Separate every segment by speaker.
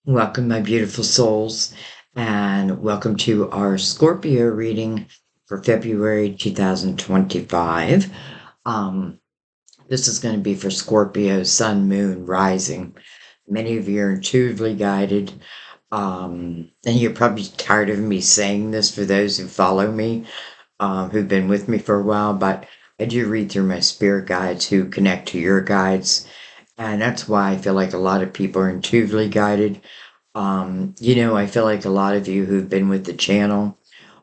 Speaker 1: Welcome, my beautiful souls, and welcome to our Scorpio reading for February 2025. Um, this is going to be for Scorpio, Sun, Moon, Rising. Many of you are intuitively guided, and you're probably tired of me saying this for those who follow me, who've been with me for a while, but I do read through my spirit guides who connect to your guides, and that's why I feel like a lot of people are intuitively guided. I feel like a lot of you who've been with the channel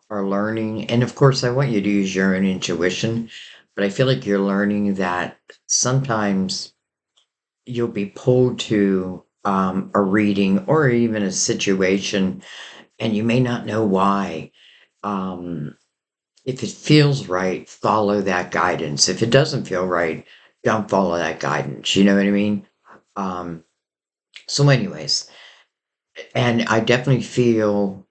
Speaker 1: are learning, and of course, I want you to use your own intuition, but I feel like you're learning that sometimes you'll be pulled to a reading or even a situation, and you may not know why. Um, if it feels right, follow that guidance. If it doesn't feel right, don't follow that guidance. You know what I mean? Um, anyways, and I definitely feel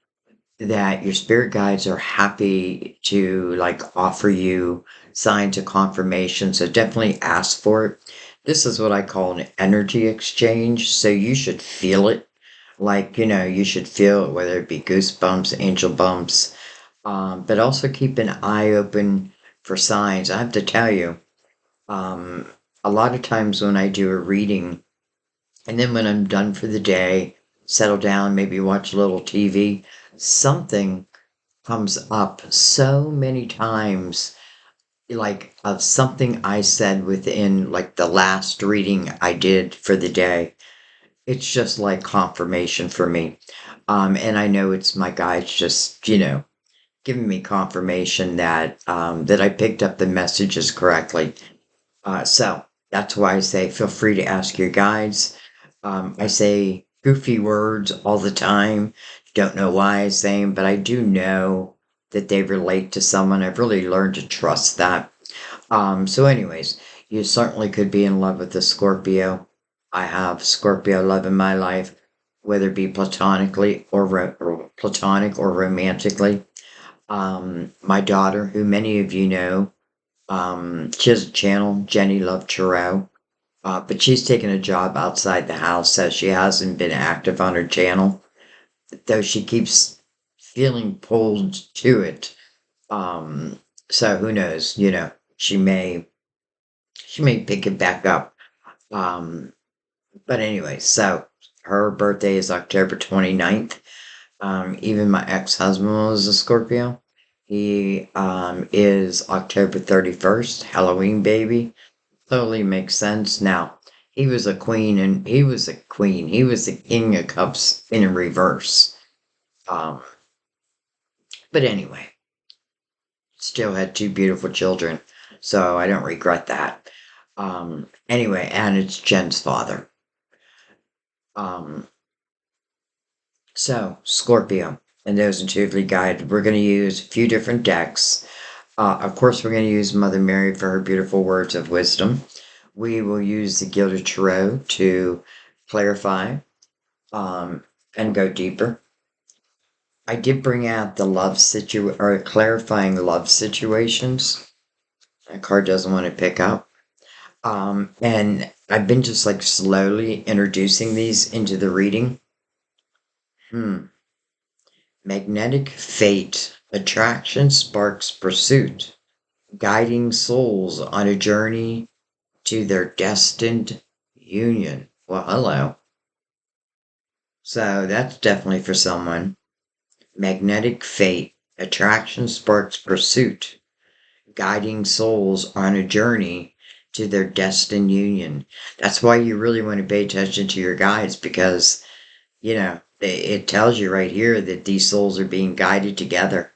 Speaker 1: that your spirit guides are happy to like offer you signs of confirmation. So definitely ask for it. This is what I call an energy exchange. So you should feel it. Like, you should feel it, whether it be goosebumps, angel bumps, but also keep an eye open for signs. I have to tell you, um, a lot of times when I do a reading, and then when I'm done for the day, settle down, maybe watch a little TV, something comes up so many times, like of something I said within like the last reading I did for the day. It's just like confirmation for me. And I know it's my guides just, giving me confirmation that I picked up the messages correctly. So that's why I say feel free to ask your guides. I say goofy words all the time. Don't know why I say them, but I do know that they relate to someone. I've really learned to trust that. Anyways, you certainly could be in love with a Scorpio. I have Scorpio love in my life, whether it be platonically or platonic or romantically. My daughter, who many of you know, she has a channel, Jenny Love Churro, but she's taken a job outside the house, so she hasn't been active on her channel, though she keeps feeling pulled to it. Um, so who knows? She may she may pick it back up. Um, but anyway, so her birthday is October 29th. Even my ex-husband was a Scorpio. He is October 31st, Halloween baby. Totally makes sense. Now, he was a queen and he was a queen. He was the king of cups in reverse. Um, but anyway, still had two beautiful children, so I don't regret that. Anyway, and it's Jen's father. Um, Scorpio, and those intuitively guided. We're going to use a few different decks. Of course, we're going to use Mother Mary for her beautiful words of wisdom. We will use the Gilded Tarot to clarify um, and go deeper. I did bring out the or clarifying love situations. That card doesn't want to pick up. And I've been just like slowly introducing these into the reading. Magnetic fate. Attraction sparks pursuit, guiding souls on a journey to their destined union. Well, hello. So that's definitely for someone. Magnetic fate. Attraction sparks pursuit, guiding souls on a journey to their destined union. That's why you really want to pay attention to your guides because, it tells you right here that these souls are being guided together.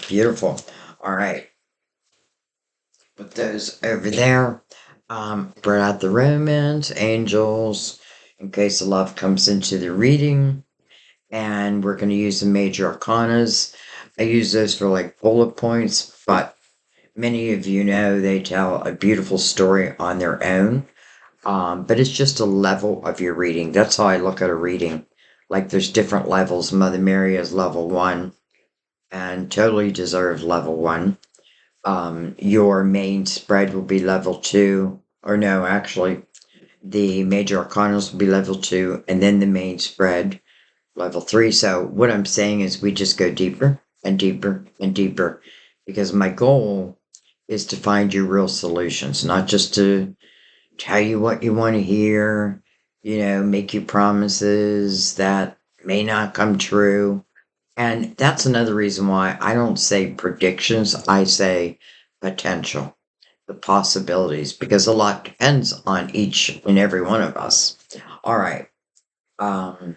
Speaker 1: Beautiful. All right. Put those over there. Spread out the romance, angels, in case the love comes into the reading. And we're going to use the major arcanas. I use those for like bullet points, but many of you know they tell a beautiful story on their own. But it's just a level of your reading. That's how I look at a reading. Like there's different levels. Mother Mary is level one and totally deserves level one. Your main spread will be level two, or no, actually, The major arcanas will be level 2, and then the main spread, level 3. So what I'm saying is we just go deeper and deeper and deeper because my goal is to find you real solutions, not just to tell you what you want to hear, make you promises that may not come true. And that's another reason why I don't say predictions, I say potential, the possibilities, because a lot depends on each and every one of us. All right. Um,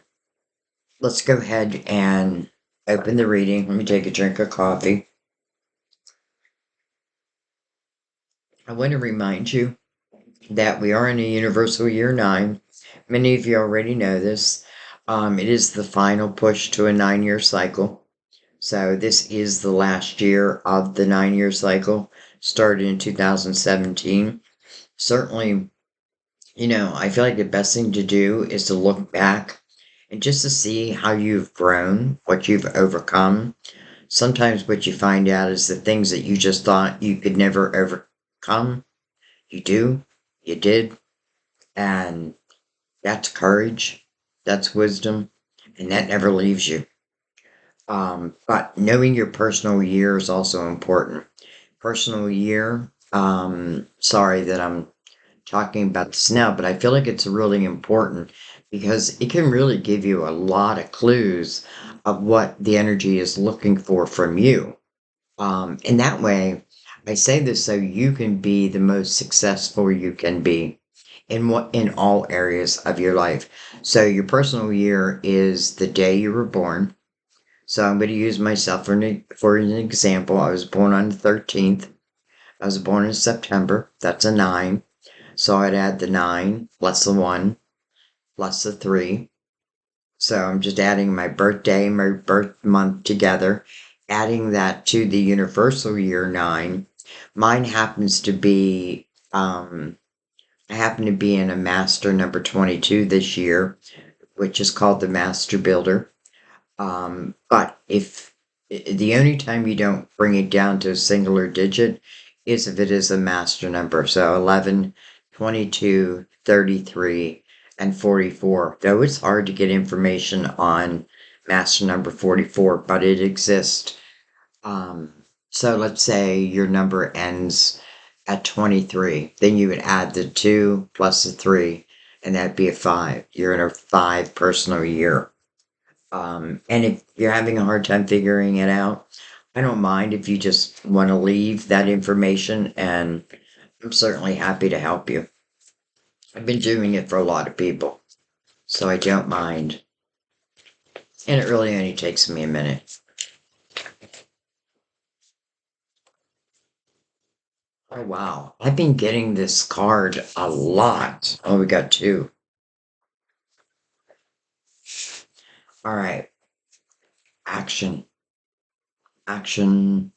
Speaker 1: let's go ahead and open the reading. Let me take a drink of coffee. I want to remind you that we are in a universal year 9. Many of you already know this. It is the final push to a 9-year cycle. So this is the last year of the 9-year cycle, started in 2017. Certainly, I feel like the best thing to do is to look back and just to see how you've grown, what you've overcome. Sometimes what you find out is the things that you just thought you could never overcome, you do, you did, and that's courage, that's wisdom, and that never leaves you. But knowing your personal year is also important. Personal year, sorry that I'm talking about this now, but I feel like it's really important because it can really give you a lot of clues of what the energy is looking for from you. In that way, I say this so you can be the most successful you can be in all areas of your life. So your personal year is the day you were born. So I'm going to use myself for an example. I was born on the 13th. I was born in September. That's a 9. So I'd add the 9 plus the 1 plus the 3. So I'm just adding my birthday, my birth month together, adding that to the universal year 9. Mine happens to be, I happen to be in a master number 22 this year, which is called the Master Builder. But if the only time you don't bring it down to a singular digit is if it is a master number. So 11, 22, 33, and 44. Though it's hard to get information on master number 44, but it exists. Um, so let's say your number ends at 23. Then you would add the 2 plus the 3, and that'd be a 5. You're in a 5 personal year. And if you're having a hard time figuring it out, I don't mind if you just want to leave that information, and I'm certainly happy to help you. I've been doing it for a lot of people, so I don't mind. And it really only takes me a minute. Oh, wow. I've been getting this card a lot. Oh, we got 2. All right. Action. Action.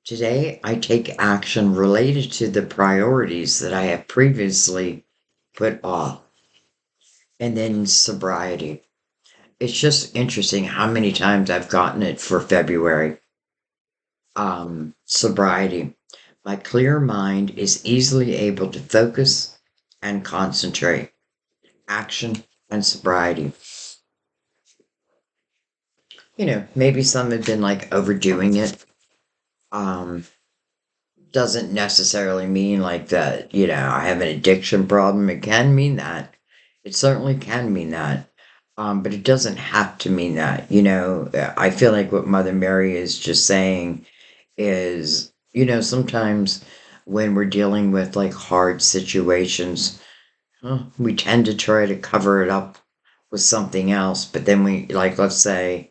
Speaker 1: Today, I take action related to the priorities that I have previously put off. And then sobriety. It's just interesting how many times I've gotten it for February. Sobriety. My clear mind is easily able to focus and concentrate. Action and sobriety. Maybe some have been like overdoing it. Um, doesn't necessarily mean like that, I have an addiction problem. It can mean that. It certainly can mean that. But it doesn't have to mean that. I feel like what Mother Mary is just saying is, sometimes when we're dealing with like hard situations, we tend to try to cover it up with something else. But then like, let's say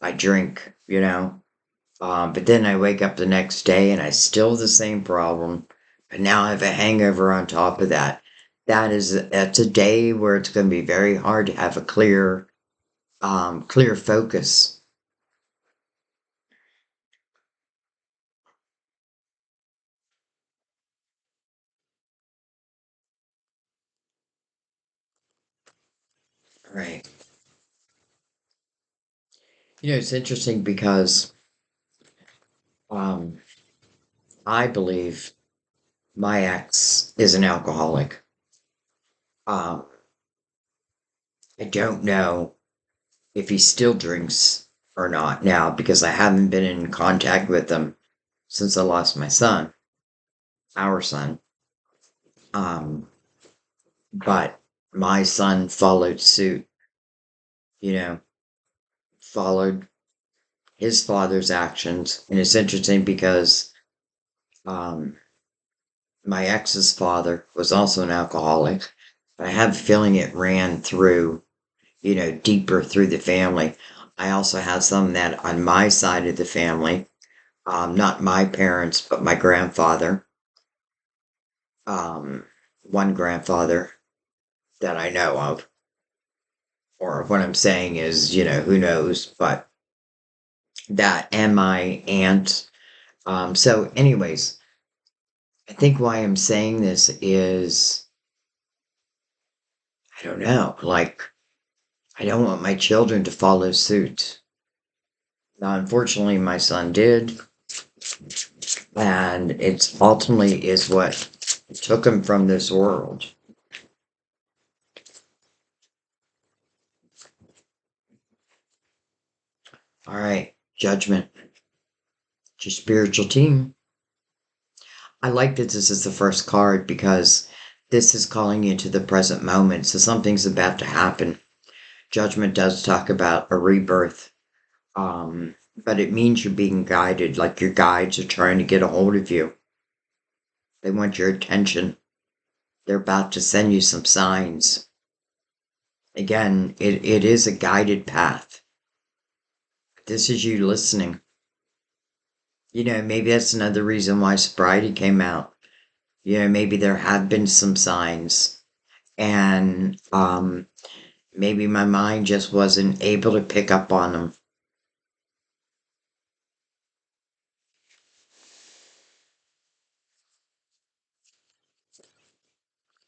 Speaker 1: I drink, but then I wake up the next day and I still have the same problem. But now I have a hangover on top of that. That's a day where it's going to be very hard to have a clear focus. Right. It's interesting because um, I believe My ex is an alcoholic. Um, I don't know if he still drinks or not now because I haven't been in contact with him since I lost my son, our son. Um, but my son followed suit, you know, followed his father's actions. And it's interesting because um, my ex's father was also an alcoholic. I have a feeling it ran through, deeper through the family. I also have some that on my side of the family, not my parents, but my grandfather, um, one grandfather that I know of, or what I'm saying is, who knows, but that and my aunt. So, anyways, I think why I'm saying this is, I don't know, like, I don't want my children to follow suit. Now, unfortunately, my son did, and it's ultimately is what took him from this world. All right, judgment, it's your spiritual team. I like that this is the first card because this is calling you to the present moment. So something's about to happen. Judgment does talk about a rebirth, but it means you're being guided, like your guides are trying to get a hold of you. They want your attention. They're about to send you some signs. Again, it is a guided path. This is you listening. Maybe that's another reason why sobriety came out. Maybe there have been some signs. And maybe my mind just wasn't able to pick up on them.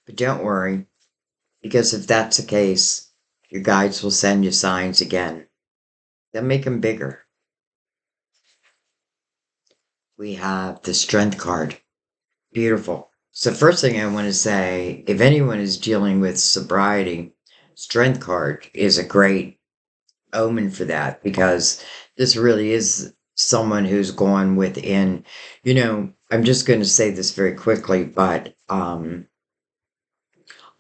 Speaker 1: But don't worry, because if that's the case, your guides will send you signs again. They'll make them bigger. We have the Strength card. Beautiful. So, first thing I want to say if anyone is dealing with sobriety, Strength card is a great omen for that because this really is someone who's gone within. I'm just going to say this very quickly, but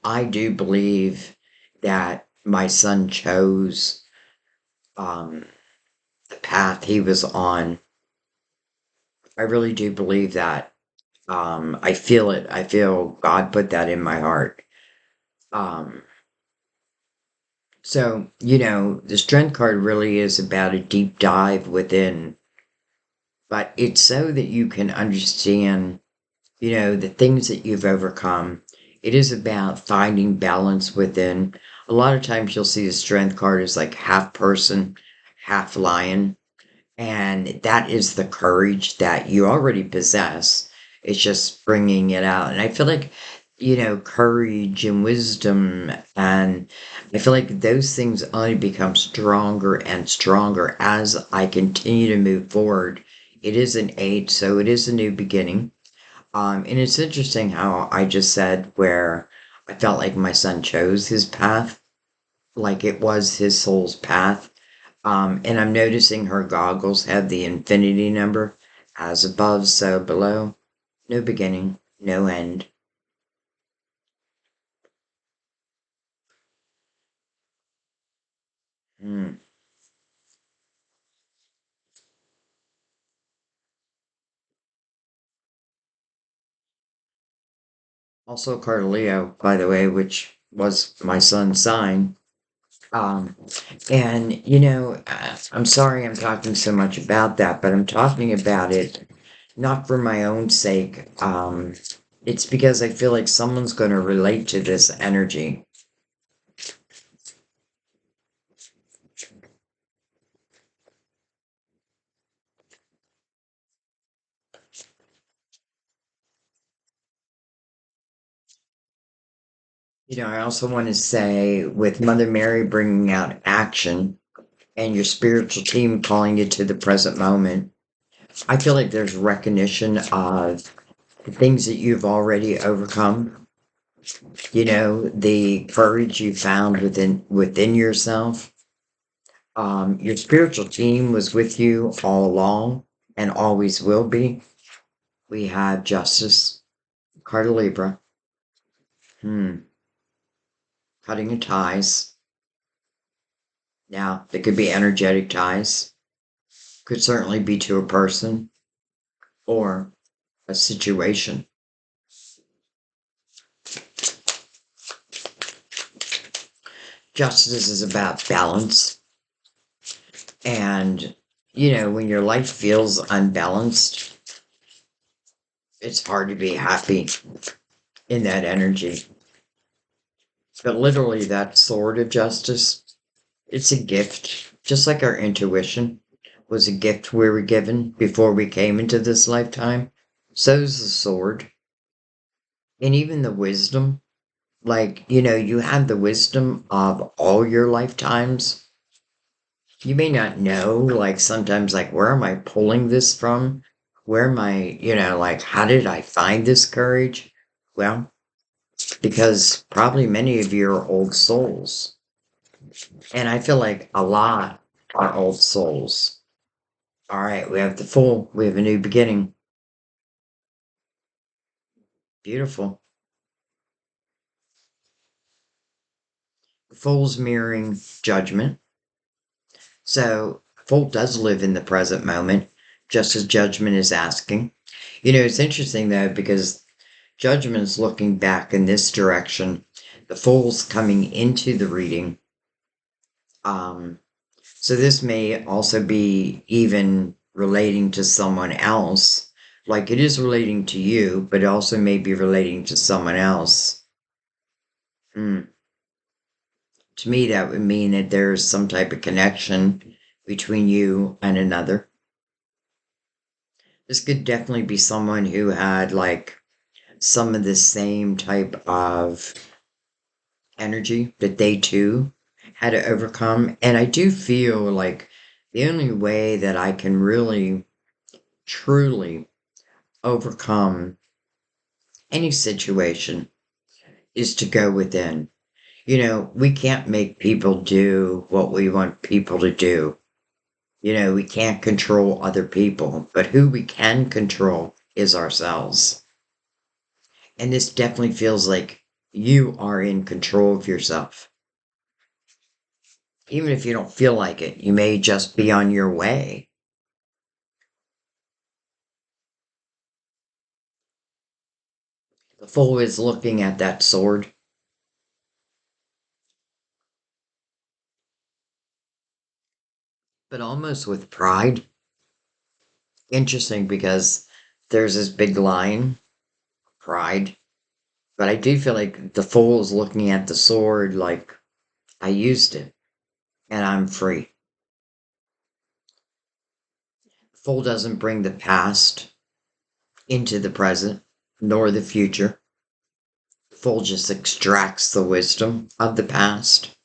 Speaker 1: I do believe that my son chose um, the path he was on. I really do believe that. I feel it. I feel God put that in my heart. Um, so, the strength card really is about a deep dive within, but it's so that you can understand, the things that you've overcome. It is about finding balance within. A lot of times you'll see the strength card is like half person, half lion. And that is the courage that you already possess. It's just bringing it out. And I feel like, courage and wisdom, and I feel like those things only become stronger and stronger as I continue to move forward. It is an eight, so it is a new beginning. And it's interesting how I just said where I felt like my son chose his path, like it was his soul's path. And I'm noticing her goggles have the infinity number as above, so below. No beginning, no end. Hmm. Also, card Leo, by the way, which was my son's sign. Um, and I'm sorry I'm talking so much about that, but I'm talking about it not for my own sake. It's because I feel like someone's going to relate to this energy. I also want to say with Mother Mary bringing out action and your spiritual team calling you to the present moment, I feel like there's recognition of the things that you've already overcome, the courage you found within yourself. Your spiritual team was with you all along and always will be. We have Justice, Carta Libra, cutting of ties. Now, they could be energetic ties, could certainly be to a person or a situation. Justice is about balance. And, when your life feels unbalanced, it's hard to be happy in that energy. But literally, that sword of justice, it's a gift, just like our intuition was a gift we were given before we came into this lifetime. So's the sword. And even the wisdom, like, you have the wisdom of all your lifetimes. You may not know, like, sometimes, like, where am I pulling this from? Where am I, like, how did I find this courage? Well, because probably many of you are old souls. And I feel like a lot are old souls. All right, we have we have a new beginning. Beautiful. The Fool's mirroring judgment. So, Fool does live in the present moment, just as judgment is asking. It's interesting though, because judgment's looking back in this direction. The Fool's coming into the reading. So this may also be even relating to someone else. Like it is relating to you, but it also may be relating to someone else. To me, that would mean that there's some type of connection between you and another. This could definitely be someone who had like some of the same type of energy that they too had to overcome. And I do feel like the only way that I can really, truly overcome any situation is to go within. We can't make people do what we want people to do. We can't control other people, but who we can control is ourselves. And this definitely feels like you are in control of yourself. Even if you don't feel like it, you may just be on your way. The Fool is looking at that sword, but almost with pride. Interesting because there's this big line, pride. But I do feel like the Fool is looking at the sword like, I used it and I'm free. The Fool doesn't bring the past into the present, nor the future. The Fool just extracts the wisdom of the past.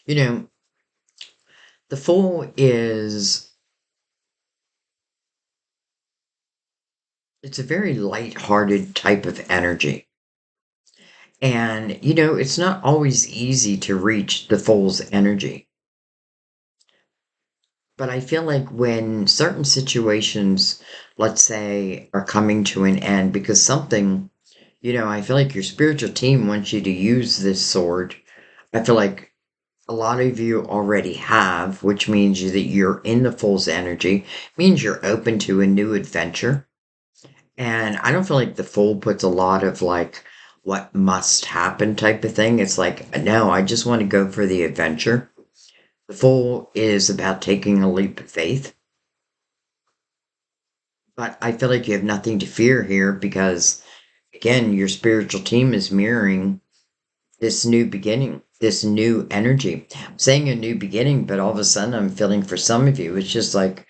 Speaker 1: You know, the Fool is, it's a very light-hearted type of energy. And, it's not always easy to reach the Fool's energy. But I feel like when certain situations, let's say, are coming to an end because something, I feel like your spiritual team wants you to use this sword. I feel like a lot of you already have, which means that you're in the Fool's energy, means you're open to a new adventure. And I don't feel like the Fool puts a lot of like what must happen type of thing. It's like, no, I just want to go for the adventure. The Fool is about taking a leap of faith. But I feel like you have nothing to fear here because, again, your spiritual team is mirroring this new beginning, this new energy. I'm saying a new beginning, but all of a sudden I'm feeling for some of you, it's just like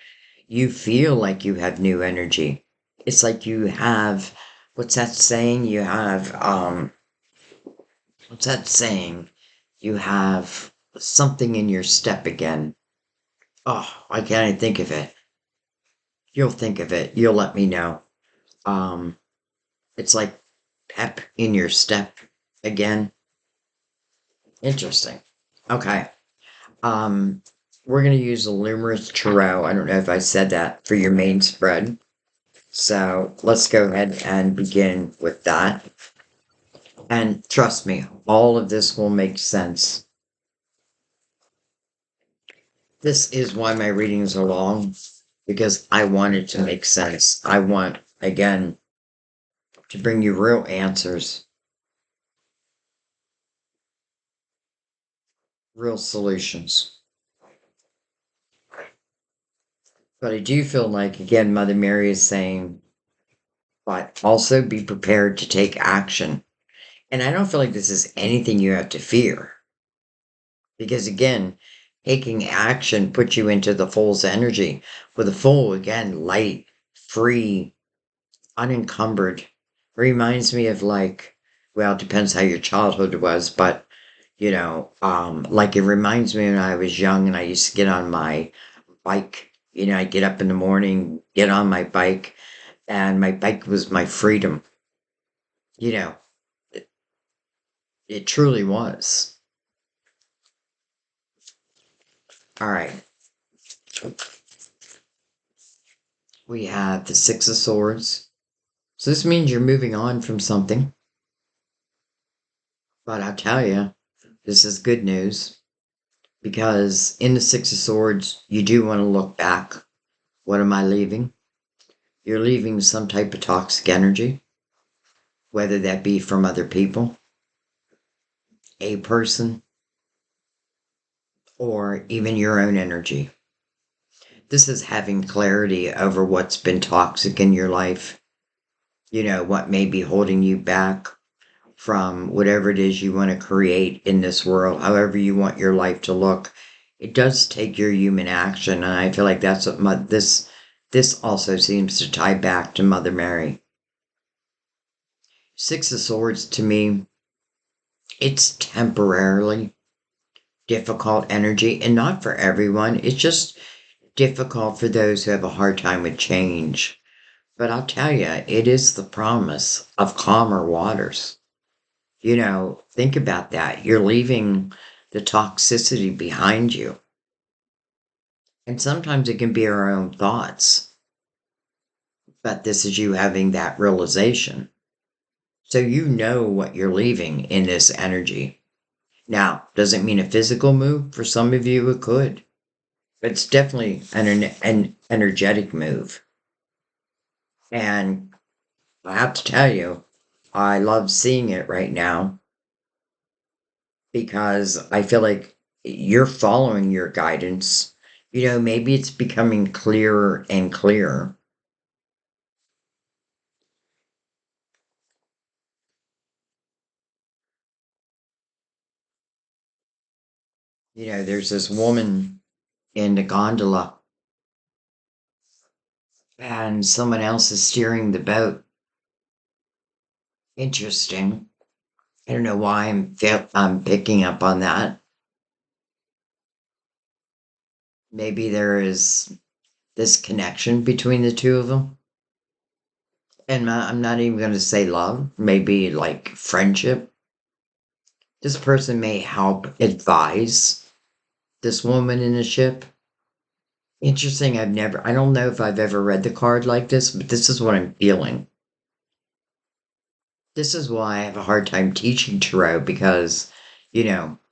Speaker 1: you feel like you have new energy. It's like you have, what's that saying? What's that saying? You have something in your step again. Oh, why can't I think of it? You'll think of it. You'll let me know. It's like pep in your step again. Interesting. Okay. Um, we're going to use the Lumerous Tarot. I don't know if I said that for your main spread. So let's go ahead and begin with that. And trust me, all of this will make sense. This is why my readings are long, because I want it to make sense. I want, again, to bring you real answers, real solutions. But I do feel like, again, Mother Mary is saying, but also be prepared to take action. And I don't feel like this is anything you have to fear. Because again, taking action puts you into the Fool's energy. With a Fool, again, light, free, unencumbered. Reminds me of like, well, it depends how your childhood was, but like it reminds me when I was young and I used to get on my bike. I'd get up in the morning, get on my bike, and my bike was my freedom. You know, it, it truly was. All right. We have the Six of Swords. So this means you're moving on from something. But I'll tell you, this is good news because in the Six of Swords, you do want to look back. What am I leaving? You're leaving some type of toxic energy, whether that be from other people, a person, or even your own energy. This is having clarity over what's been toxic in your life, what may be holding you back from whatever it is you want to create in this world, however you want your life to look. It does take your human action, and I feel like that's what this also seems to tie back to Mother Mary. Six of Swords to me, it's temporarily difficult energy, and not for everyone. It's just difficult for those who have a hard time with change. But I'll tell you, it is the promise of calmer waters. Think about that. You're leaving the toxicity behind you. And sometimes it can be our own thoughts, but this is you having that realization. So you know what you're leaving in this energy. Now, doesn't mean a physical move. For some of you, it could. But it's definitely an energetic move. And I have to tell you, I love seeing it right now because I feel like you're following your guidance. Maybe it's becoming clearer and clearer. There's this woman in the gondola and someone else is steering the boat. Interesting. I don't know why I'm picking up on that. Maybe there is this connection between the two of them. And I'm not even going to say love, maybe like friendship. This person may help advise this woman in the ship. Interesting. I don't know if I've ever read the card like this, but this is what I'm feeling. This is why I have a hard time teaching tarot because,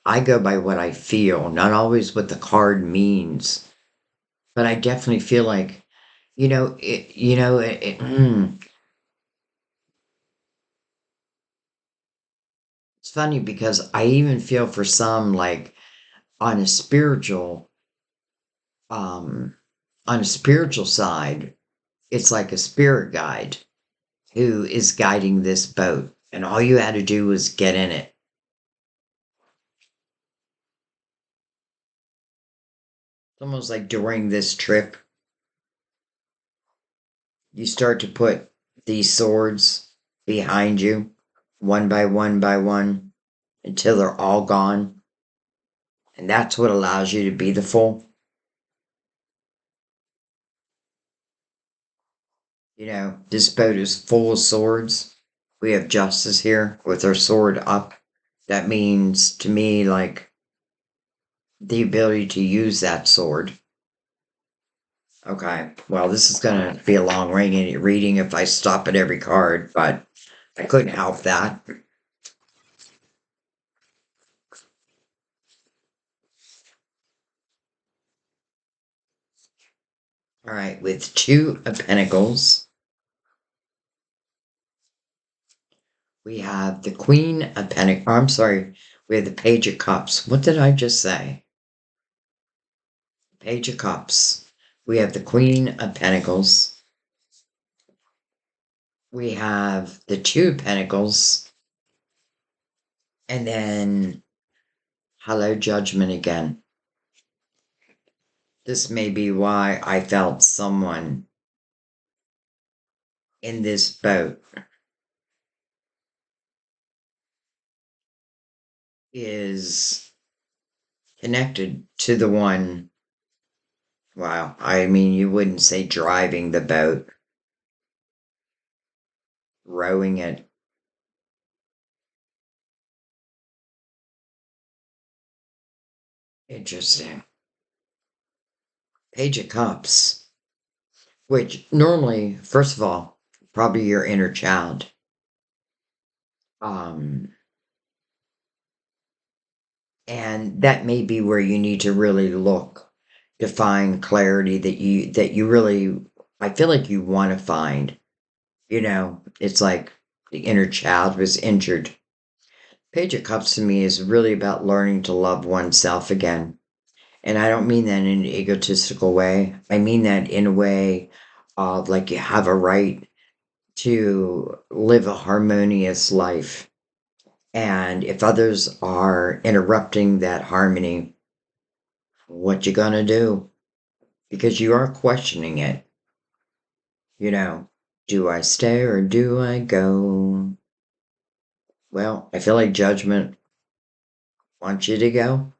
Speaker 1: I go by what I feel, not always what the card means. But I definitely feel like, it's funny because I even feel for some like on a spiritual, um, on a spiritual side, it's like a spirit guide who is guiding this boat, and all you had to do was get in it. It's almost like during this trip, you start to put these swords behind you, one by one, until they're all gone. And that's what allows you to be the Fool. This boat is full of swords. We have justice here with her sword up. That means to me, like, the ability to use that sword. Okay, well, this is going to be a long reading if I stop at every card, but I couldn't help that. All right, with Two of Pentacles, we have the Queen of Pentacles. I'm sorry, we have the Page of Cups. What did I just say? Page of Cups. We have the Queen of Pentacles. We have the Two of Pentacles. And then, hello, Judgment again. This may be why I felt someone in this boat is connected to the one. Wow, I mean, you wouldn't say driving the boat, rowing it. Interesting. Page of Cups, which normally, first of all, probably your inner child. Um, and that may be where you need to really look to find clarity that you really, I feel like you want to find. It's like the inner child was injured. Page of Cups to me is really about learning to love oneself again. And I don't mean that in an egotistical way. I mean that in a way of like you have a right to live a harmonious life. And if others are interrupting that harmony, what you gonna do? Because you are questioning it. You know, do I stay or do I go? Well, I feel like Judgment wants you to go.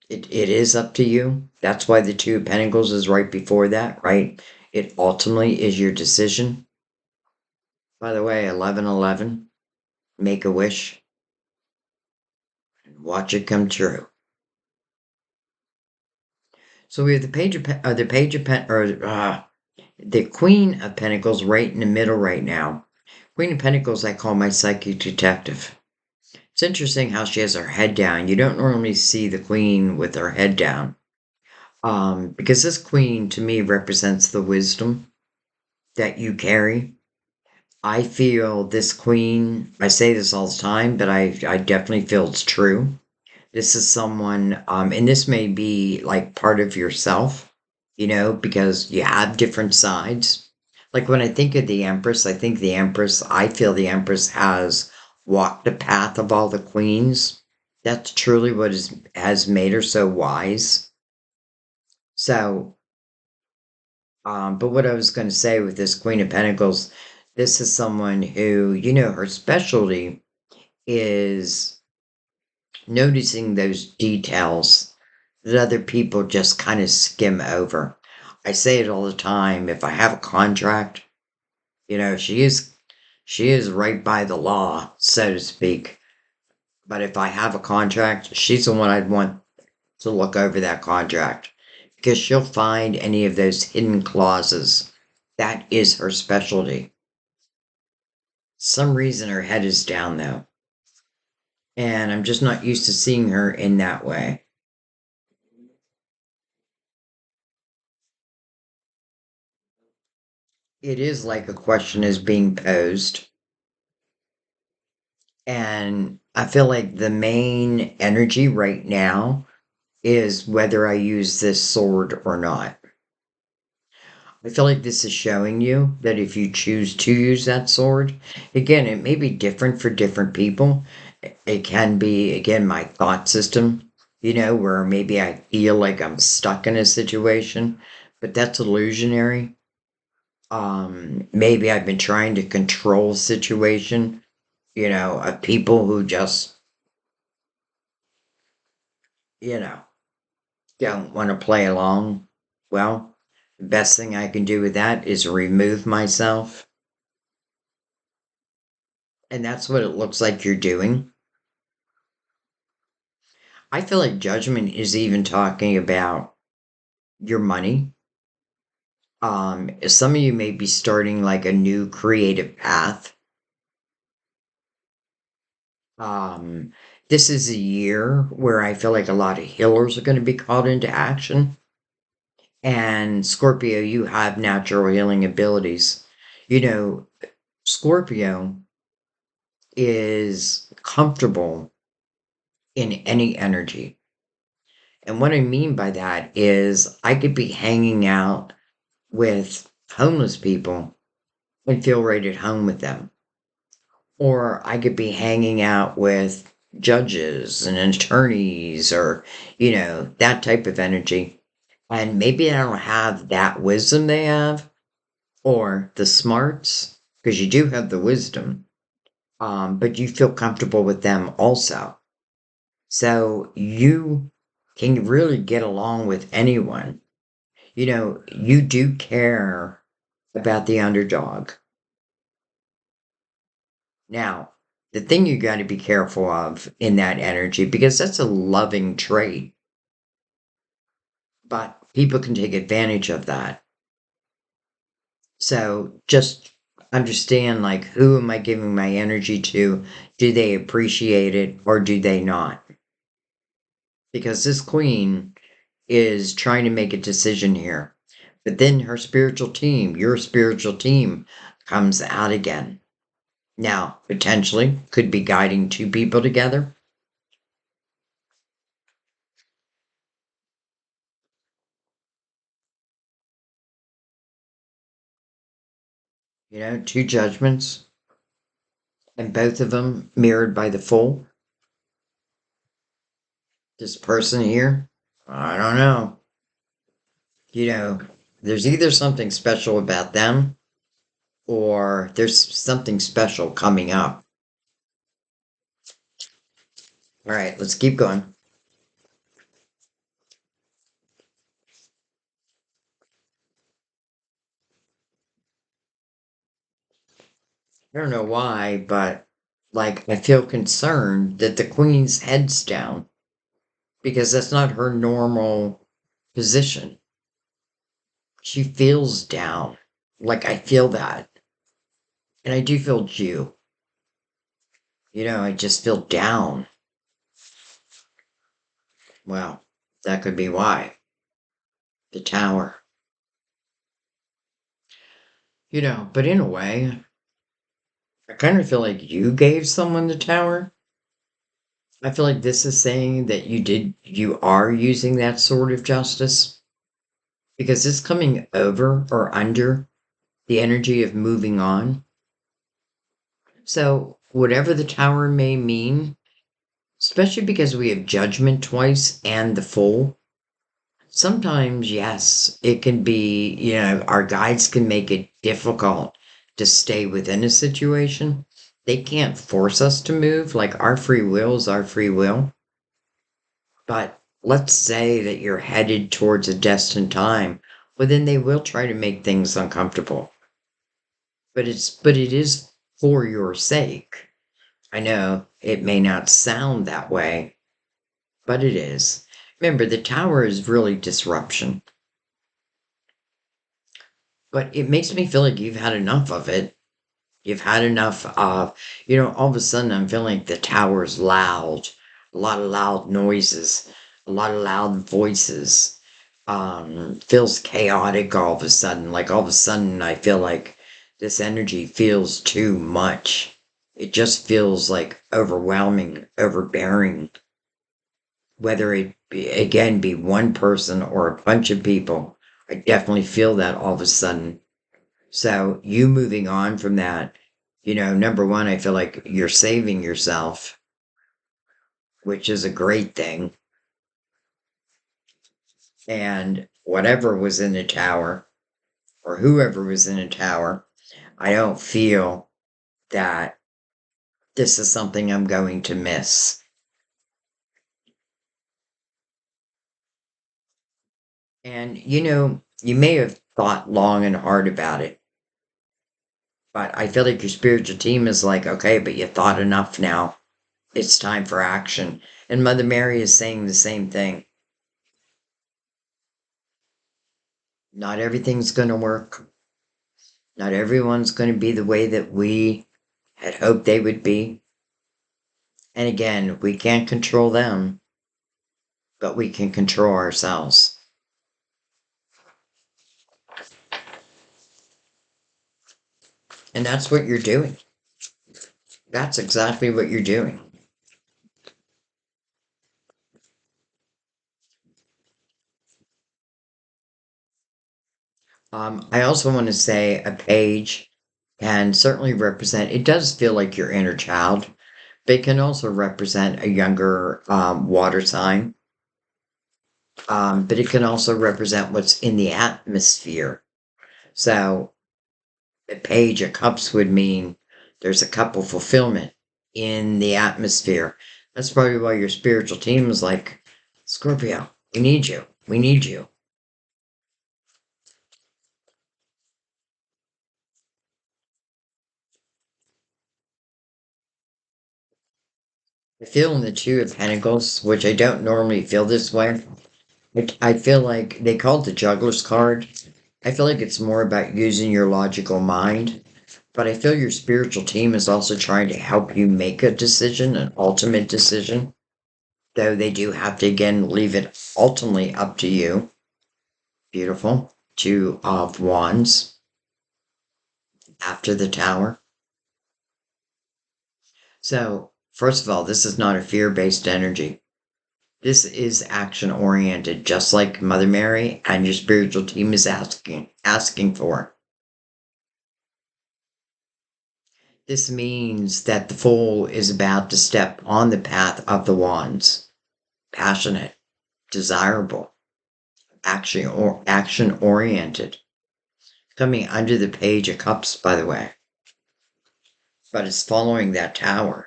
Speaker 1: It is up to you. That's why the Two of Pentacles is right before that, right? It ultimately is your decision. By the way, 1111, make a wish and watch it come true. So we have the Queen of Pentacles right in the middle right now. Queen of Pentacles, I call my psychic detective. It's interesting how she has her head down. You don't normally see the Queen with her head down. Because this Queen to me represents the wisdom that you carry. I feel this Queen, I say this all the time, but I definitely feel it's true. This is someone, and this may be like part of yourself, because you have different sides. Like when I think of the Empress, I feel the Empress has walked the path of all the queens. That's truly what has made her so wise. So, but what I was going to say with this Queen of Pentacles, this is someone who, her specialty is noticing those details that other people just kind of skim over. I say it all the time. If I have a contract, she is right by the law, so to speak. But if I have a contract, she's the one I'd want to look over that contract because she'll find any of those hidden clauses. That is her specialty. Some reason her head is down though, and I'm just not used to seeing her in that way. It is like a question is being posed. And I feel like the main energy right now is whether I use this sword or not. I feel like this is showing you that if you choose to use that sword, again, it may be different for different people. It can be, again, my thought system, where maybe I feel like I'm stuck in a situation, but that's illusionary. Maybe I've been trying to control a situation, of people who just, you know, don't want to play along. Well, the best thing I can do with that is remove myself And that's what it looks like you're doing. I feel like judgment is even talking about your money. Some of you may be starting like a new creative path. Um, this is a year where I feel like a lot of healers are going to be called into action. And Scorpio, you have natural healing abilities. You know, Scorpio is comfortable in any energy. And what I mean by that is I could be hanging out with homeless people and feel right at home with them. Or I could be hanging out with judges and attorneys or, that type of energy. And maybe I don't have that wisdom they have or the smarts, because you do have the wisdom, but you feel comfortable with them also. So you can really get along with anyone. You do care about the underdog. Now, the thing you got to be careful of in that energy, because that's a loving trait, but people can take advantage of that. So just understand, like, who am I giving my energy to? Do they appreciate it or do they not? Because this queen is trying to make a decision here. But then her spiritual team, your spiritual team, comes out again. Now, potentially, could be guiding two people together. Two judgments, and both of them mirrored by the Fool. This person here, I don't know. You know, there's either something special about them or there's something special coming up. All right, let's keep going. I don't know why, but like I feel concerned that the queen's head's down because that's not her normal position. She feels down. Like I feel that. And I do feel Jew. I just feel down. Well, that could be why. The tower. But in a way, I kind of feel like you gave someone the tower. I feel like this is saying that you are using that sword of justice because it's coming over or under the energy of moving on. So, whatever the tower may mean, especially because we have judgment twice and the Fool, sometimes, yes, it can be, our guides can make it difficult to stay within a situation. They can't force us to move, like our free will is our free will. But let's say that you're headed towards a destined time, well, then they will try to make things uncomfortable. But it is for your sake. I know it may not sound that way, but it is. Remember, the tower is really disruption. But it makes me feel like you've had enough of it. You've had enough of, all of a sudden I'm feeling like the tower's loud, a lot of loud noises, a lot of loud voices. Feels chaotic all of a sudden. Like all of a sudden I feel like this energy feels too much. It just feels like overwhelming, overbearing. Whether it be, again, be one person or a bunch of people, I definitely feel that all of a sudden. So you moving on from that, number one, I feel like you're saving yourself, which is a great thing. And whatever was in the tower, or whoever was in the tower, I don't feel that this is something I'm going to miss. And you may have thought long and hard about it, But I feel like your spiritual team is like, okay, but you thought enough now. It's time for action. And Mother Mary is saying the same thing. Not everything's going to work. Not everyone's going to be the way that we had hoped they would be. And again, we can't control them, but we can control ourselves. And that's what you're doing. That's exactly what you're doing. I also want to say a page can certainly represent, it does feel like your inner child, but it can also represent a younger water sign. But it can also represent what's in the atmosphere. So a page of cups would mean there's a cup of fulfillment in the atmosphere. That's probably why your spiritual team is like, Scorpio, we need you. We need you. I feel in the Two of Pentacles, which I don't normally feel this way. I feel like they call it the Juggler's card. I feel like it's more about using your logical mind, but I feel your spiritual team is also trying to help you make a decision, an ultimate decision, though they do have to again leave it ultimately up to you. Beautiful. Two of Wands after the Tower. So, first of all, this is not a fear based energy. This is action oriented, just like Mother Mary and your spiritual team is asking for. This means that the Fool is about to step on the path of the Wands. Passionate, desirable, action oriented. Coming under the Page of Cups, by the way. But it's following that Tower.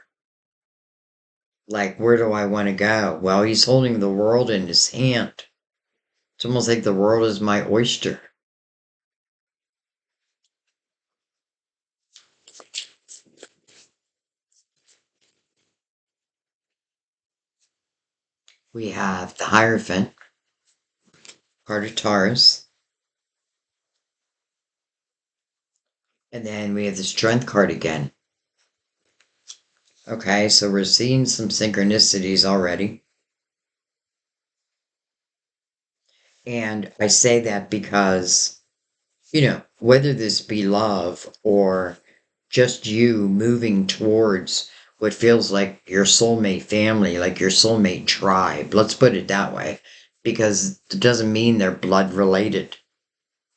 Speaker 1: Like, where do I want to go? Well, he's holding the world in his hand. It's almost like the world is my oyster. We have the Hierophant, card of Taurus. And then we have the Strength card again. Okay, so we're seeing some synchronicities already. And I say that because, whether this be love or just you moving towards what feels like your soulmate family, like your soulmate tribe, let's put it that way, because it doesn't mean they're blood related,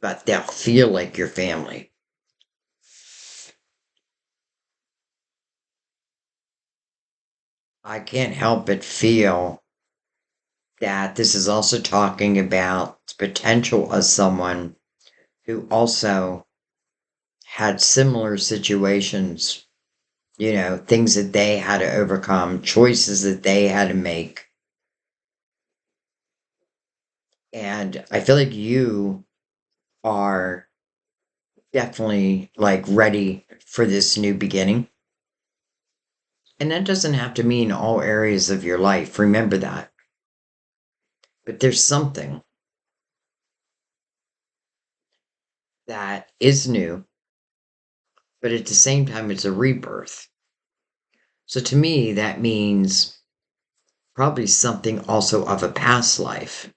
Speaker 1: but they'll feel like your family. I can't help but feel that this is also talking about the potential of someone who also had similar situations, things that they had to overcome, choices that they had to make. And I feel like you are definitely like ready for this new beginning. And that doesn't have to mean all areas of your life. Remember that. But there's something that is new, but at the same time, it's a rebirth. So to me, that means probably something also of a past life.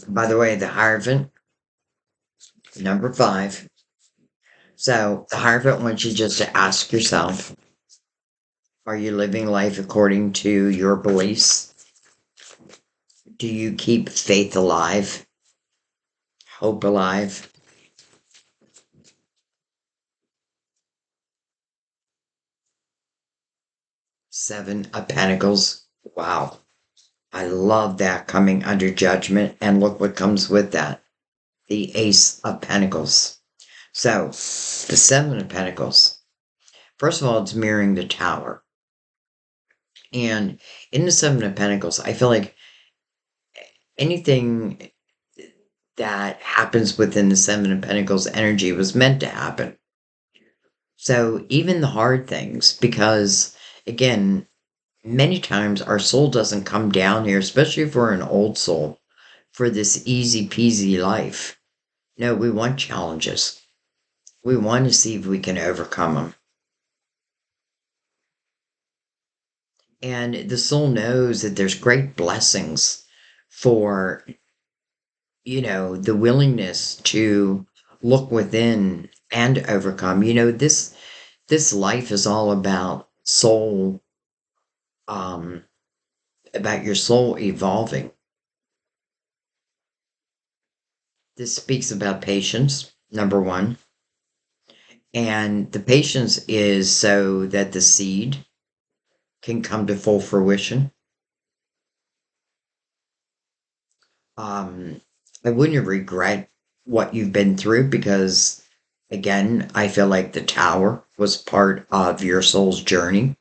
Speaker 1: By the way, the Hierophant, number 5. So the Hierophant wants you just to ask yourself, are you living life according to your beliefs? Do you keep faith alive? Hope alive? 7 of Pentacles. Wow. I love that coming under judgment. And look what comes with that. The Ace of Pentacles. So, the Seven of Pentacles. First of all, it's mirroring the Tower. And in the Seven of Pentacles, I feel like anything that happens within the Seven of Pentacles energy was meant to happen. So even the hard things, because again, many times our soul doesn't come down here, especially if we're an old soul, for this easy peasy life. No, we want challenges. We want to see if we can overcome them. And the soul knows that there's great blessings for, the willingness to look within and overcome. This life is all about soul, um, about your soul evolving. This speaks about patience, number one. And the patience is so that the seed can come to full fruition. Um, I wouldn't regret what you've been through because, again, I feel like the tower was part of your soul's journey,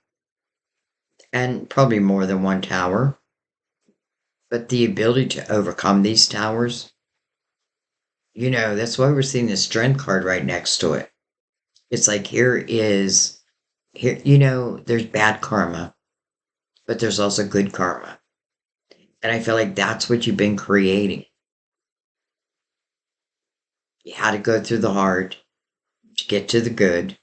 Speaker 1: and probably more than one tower. But the ability to overcome these towers, that's why we're seeing the strength card right next to it. It's like here, there's bad karma, but there's also good karma. And I feel like that's what you've been creating. You had to go through the hard to get to the good.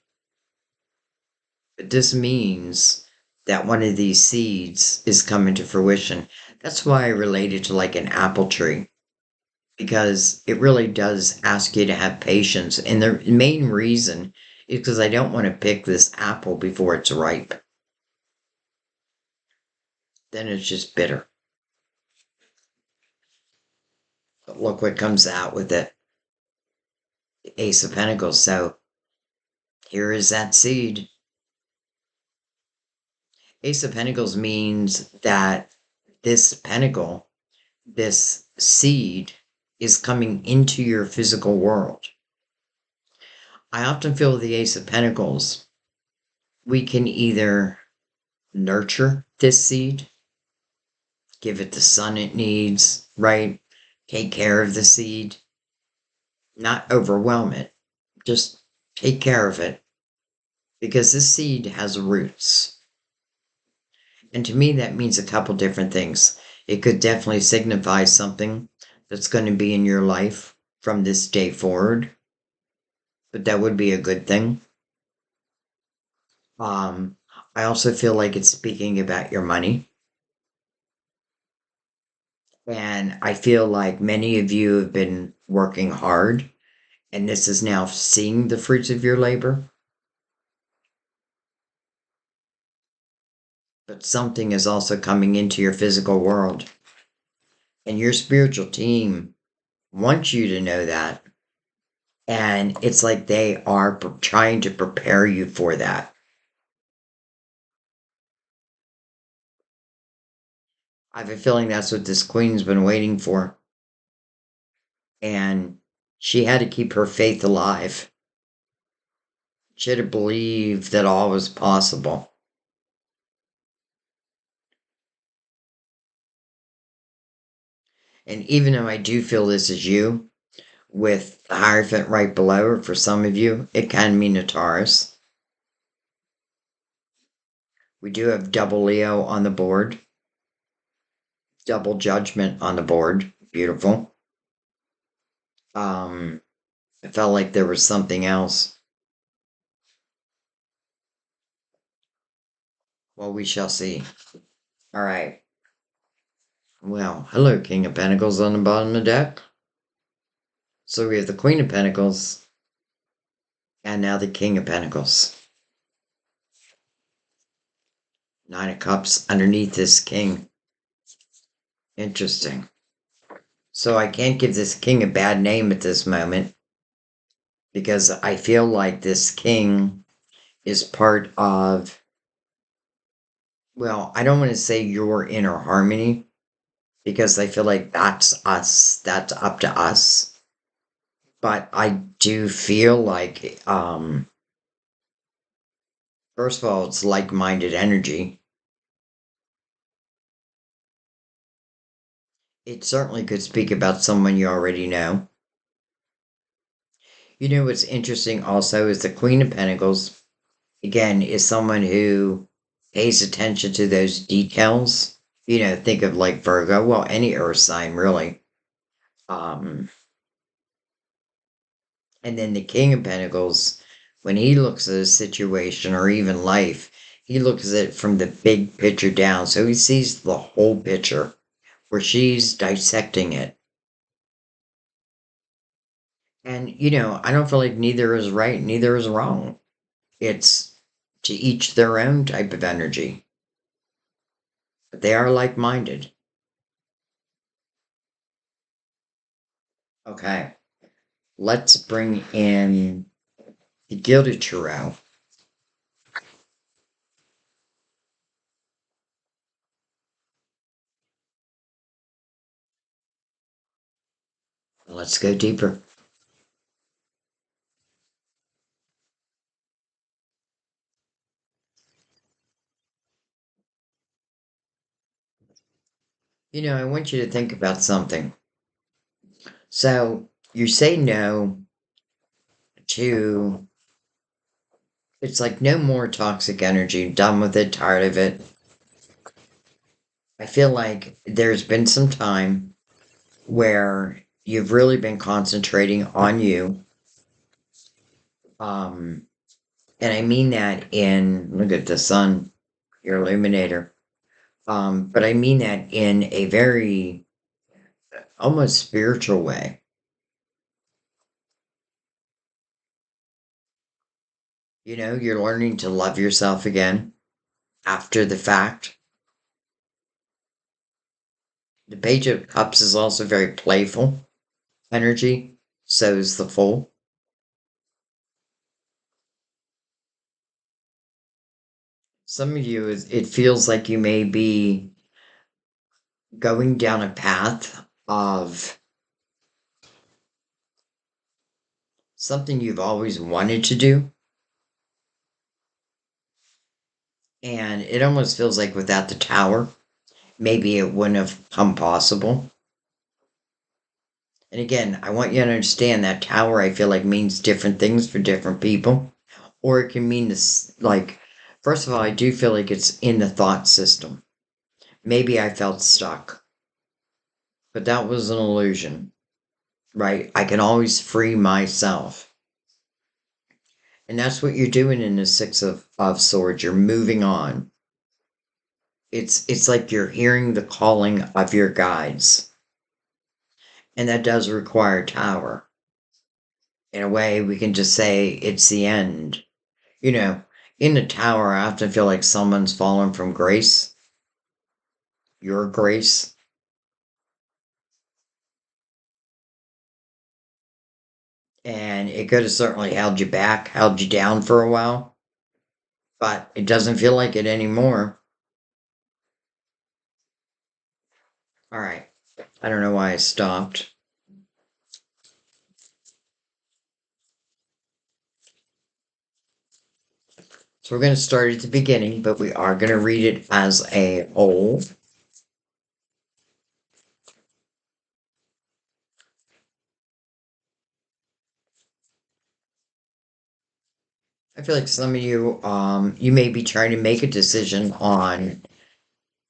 Speaker 1: But this means that one of these seeds is coming to fruition. That's why I relate it to like an apple tree, because it really does ask you to have patience. And the main reason is because I don't want to pick this apple before it's ripe. Then it's just bitter. But look what comes out with it. The Ace of Pentacles. So here is that seed. Ace of Pentacles means that this pentacle, this seed, is coming into your physical world. I often feel with the Ace of Pentacles, we can either nurture this seed, give it the sun it needs, right? Take care of the seed, not overwhelm it, just take care of it, because this seed has roots. And to me, that means a couple different things. It could definitely signify something that's going to be in your life from this day forward, but that would be a good thing. Um, I also feel like it's speaking about your money. And I feel like many of you have been working hard, and this is now seeing the fruits of your labor. But something is also coming into your physical world. And your spiritual team wants you to know that. And it's like they are trying to prepare you for that. I have a feeling that's what this queen's been waiting for. And she had to keep her faith alive. She had to believe that all was possible. And even though I do feel this is you, with the Hierophant right below her, for some of you, it can mean a Taurus. We do have double Leo on the board. Double Judgment on the board. Beautiful. I felt like there was something else. Well, we shall see. All right. Well, hello, King of Pentacles on the bottom of the deck. So we have the Queen of Pentacles, and now the King of Pentacles. Nine of Cups underneath this King. Interesting. So I can't give this King a bad name at this moment, because I feel like this King is part of, well, I don't want to say your inner harmony, because I feel like that's us, that's up to us. But I do feel like, first of all, it's like-minded energy. It certainly could speak about someone you already know. You know what's interesting also is the Queen of Pentacles, again, is someone who pays attention to those details. You know, think of like Virgo, well, any earth sign really. Um, and then the King of Pentacles, when he looks at a situation or even life, he looks at it from the big picture down. So he sees the whole picture where she's dissecting it. And, you know, I don't feel like neither is right, neither is wrong. It's to each their own type of energy. But they are like minded. Okay, let's bring in the Gilded Tarot. Let's go deeper. You know, I want you to think about something. So you say no to, it's like no more toxic energy, done with it, tired of it. I feel like there's been some time where you've really been concentrating on you. Um, and I mean that in, look at the sun, your illuminator. But I mean that in a very almost spiritual way. You know, you're learning to love yourself again after the fact. The Page of Cups is also very playful energy. So is the Fool. Some of you, it feels like you may be going down a path of something you've always wanted to do. And it almost feels like without the tower, maybe it wouldn't have come possible. And again, I want you to understand that tower, I feel like, means different things for different people. Or it can mean this, like, first of all, I do feel like it's in the thought system. Maybe I felt stuck, but that was an illusion, right? I can always free myself. And that's what you're doing in the Six of Swords. You're moving on. It's like you're hearing the calling of your guides. And that does require tower. In a way, we can just say it's the end. You know, in the tower, I often feel like someone's fallen from grace, your grace, and it could have certainly held you back, held you down for a while, but it doesn't feel like it anymore. All right. I don't know why I stopped. So we're going to start at the beginning, but we are going to read it as a whole. I feel like some of you, you may be trying to make a decision on,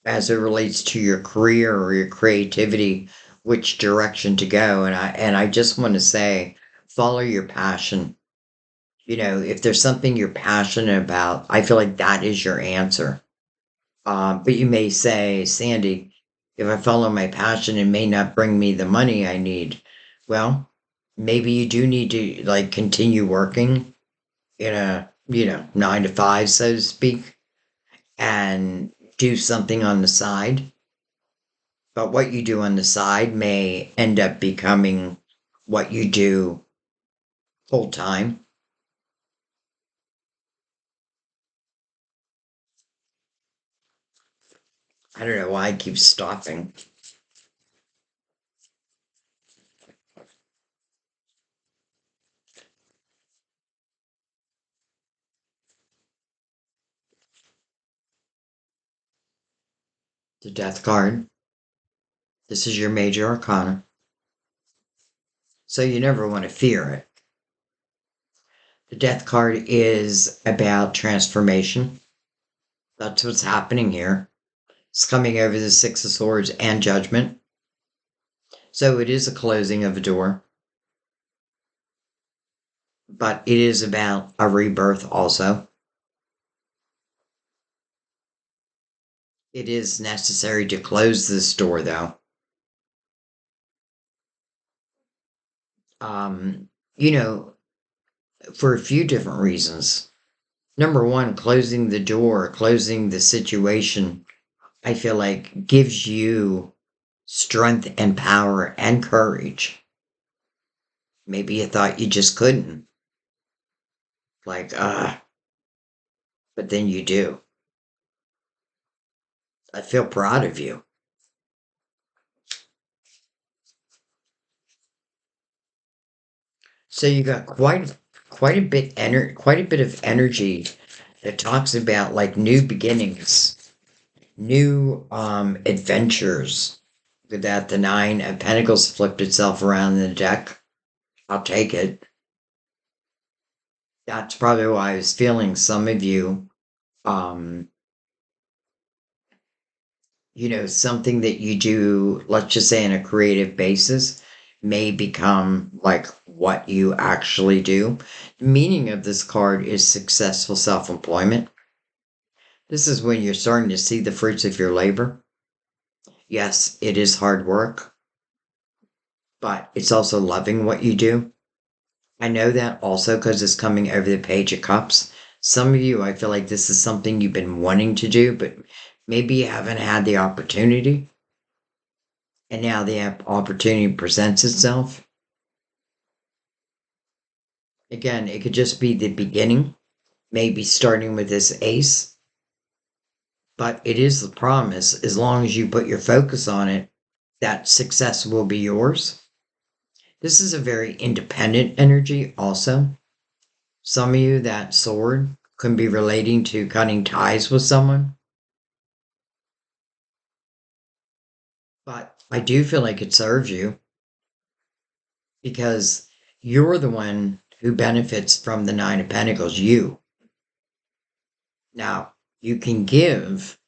Speaker 1: as it relates to your career or your creativity, which direction to go. And I just want to say, follow your passion. You know, if there's something you're passionate about, I feel like that is your answer. But you may say, Sandy, if I follow my passion, it may not bring me the money I need. Well, maybe you do need to like continue working in a, you know, 9 to 5, so to speak, and do something on the side. But what you do on the side may end up becoming what you do full time. I don't know why I keep stopping. The Death card. This is your major arcana. So you never want to fear it. The Death card is about transformation. That's what's happening here. It's coming over the Six of Swords and Judgment. So it is a closing of a door. But it is about a rebirth also. It is necessary to close this door, though. You know, for a few different reasons. Number one, closing the door, closing the situation, I feel like gives you strength and power and courage. Maybe you thought you just couldn't. Like, but then you do. I feel proud of you. So you got quite a bit of energy that talks about like new beginnings, new adventures. With that, the Nine of Pentacles flipped itself around in the deck. I'll take it. That's probably why I was feeling some of you, um, something that you do, let's just say on a creative basis, may become like what you actually do. The meaning of this card is successful self-employment. This is when you're starting to see the fruits of your labor. Yes, it is hard work, but it's also loving what you do. I know that also because it's coming over the Page of Cups. Some of you, I feel like this is something you've been wanting to do, but maybe you haven't had the opportunity. And now the opportunity presents itself. Again, it could just be the beginning, maybe starting with this ace. But it is the promise, as long as you put your focus on it, that success will be yours. This is a very independent energy also. Some of you, that sword can be relating to cutting ties with someone. But I do feel like it serves you because you're the one who benefits from the Nine of Pentacles, you. Now, you can give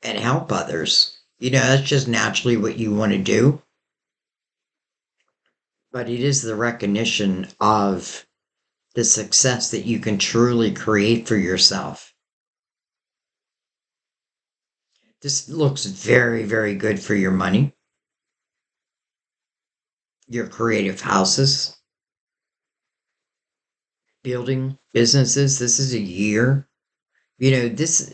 Speaker 1: and help others. That's just naturally what you want to do. But it is the recognition of the success that you can truly create for yourself. This looks very, very good for your money, your creative houses, building businesses. This is a year. This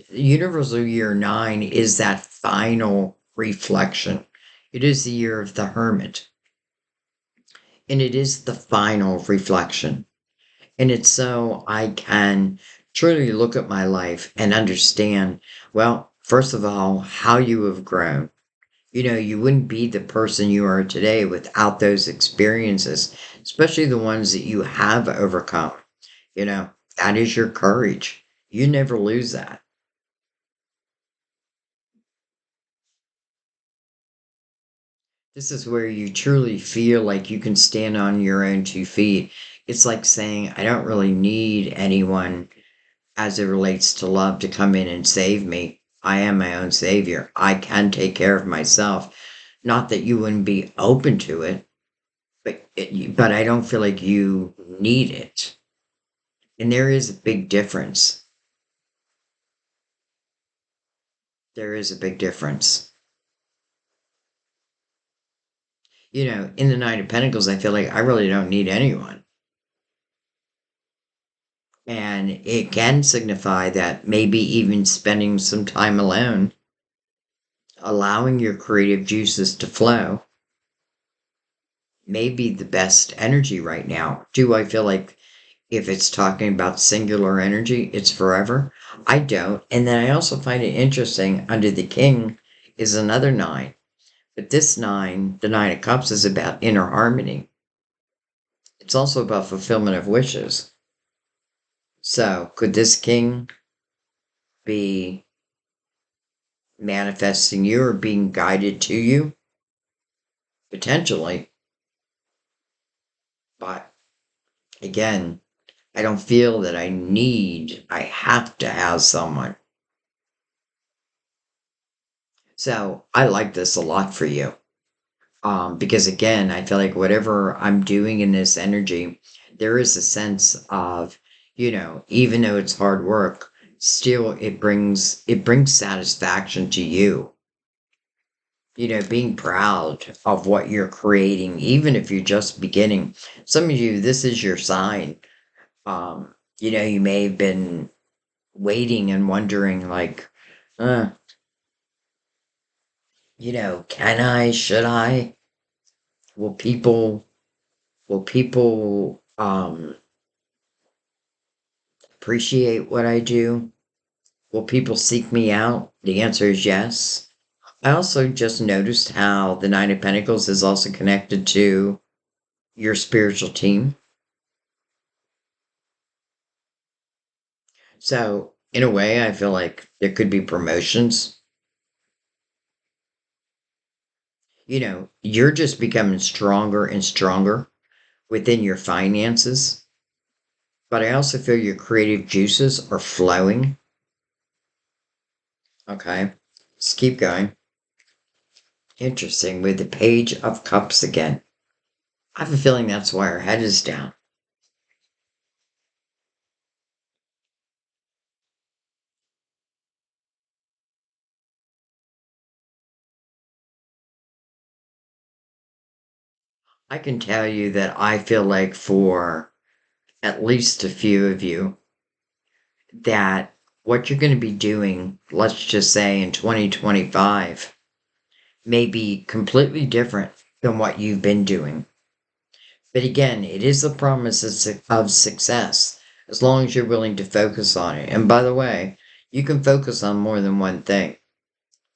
Speaker 1: universal year 9 is that final reflection. It is the year of the hermit. And it is the final reflection. And it's so I can truly look at my life and understand, well, first of all, how you have grown. You wouldn't be the person you are today without those experiences, especially the ones that you have overcome. That is your courage. You never lose that. This is where you truly feel like you can stand on your own 2 feet. It's like saying, I don't really need anyone as it relates to love to come in and save me. I am my own savior. I can take care of myself. Not that you wouldn't be open to it, but I don't feel like you need it. And there is a big difference. There is a big difference. In the Nine of Pentacles, I feel like I really don't need anyone. And it can signify that maybe even spending some time alone, allowing your creative juices to flow, may be the best energy right now. Do I feel like if it's talking about singular energy, it's forever? I don't. And then I also find it interesting, under the King is another 9. But this 9, the 9 of Cups, is about inner harmony. It's also about fulfillment of wishes. So, could this King be manifesting you or being guided to you, potentially. But again, I don't feel that I have to have someone. So I like this a lot for you. Because again, I feel like whatever I'm doing in this energy, there is a sense of, even though it's hard work, still it brings satisfaction to you. Being proud of what you're creating, even if you're just beginning. Some of you, this is your sign. You may have been waiting and wondering, like, uh, can I, should I? Will people, will people appreciate what I do? Will people seek me out? The answer is yes. I also just noticed how the Nine of Pentacles is also connected to your spiritual team. So, in a way, I feel like there could be promotions. You're just becoming stronger and stronger within your finances. But I also feel your creative juices are flowing. Okay. Let's keep going. Interesting. With the Page of Cups again. I have a feeling that's why our head is down. I can tell you that I feel like for at least a few of you, that what you're going to be doing, let's just say in 2025, may be completely different than what you've been doing. But again, it is the promise of success as long as you're willing to focus on it. And by the way, you can focus on more than one thing.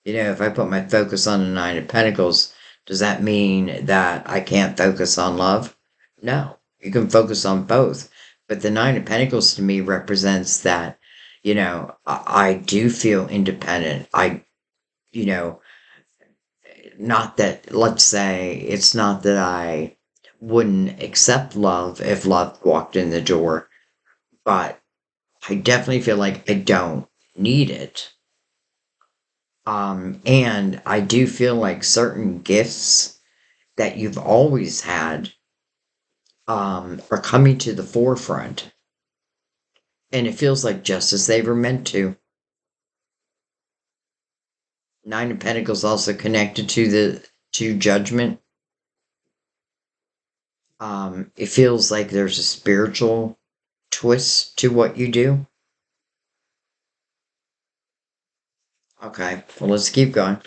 Speaker 1: If I put my focus on the Nine of Pentacles, does that mean that I can't focus on love? No, you can focus on both. But the Nine of Pentacles to me represents that, I do feel independent. You know, not that, let's say, it's not that I wouldn't accept love if love walked in the door, but I definitely feel like I don't need it. And I do feel like certain gifts that you've always had are coming to the forefront. And it feels like just as they were meant to. Nine of Pentacles also connected to judgment. It feels like there's a spiritual twist to what you do. Okay, well, let's keep going.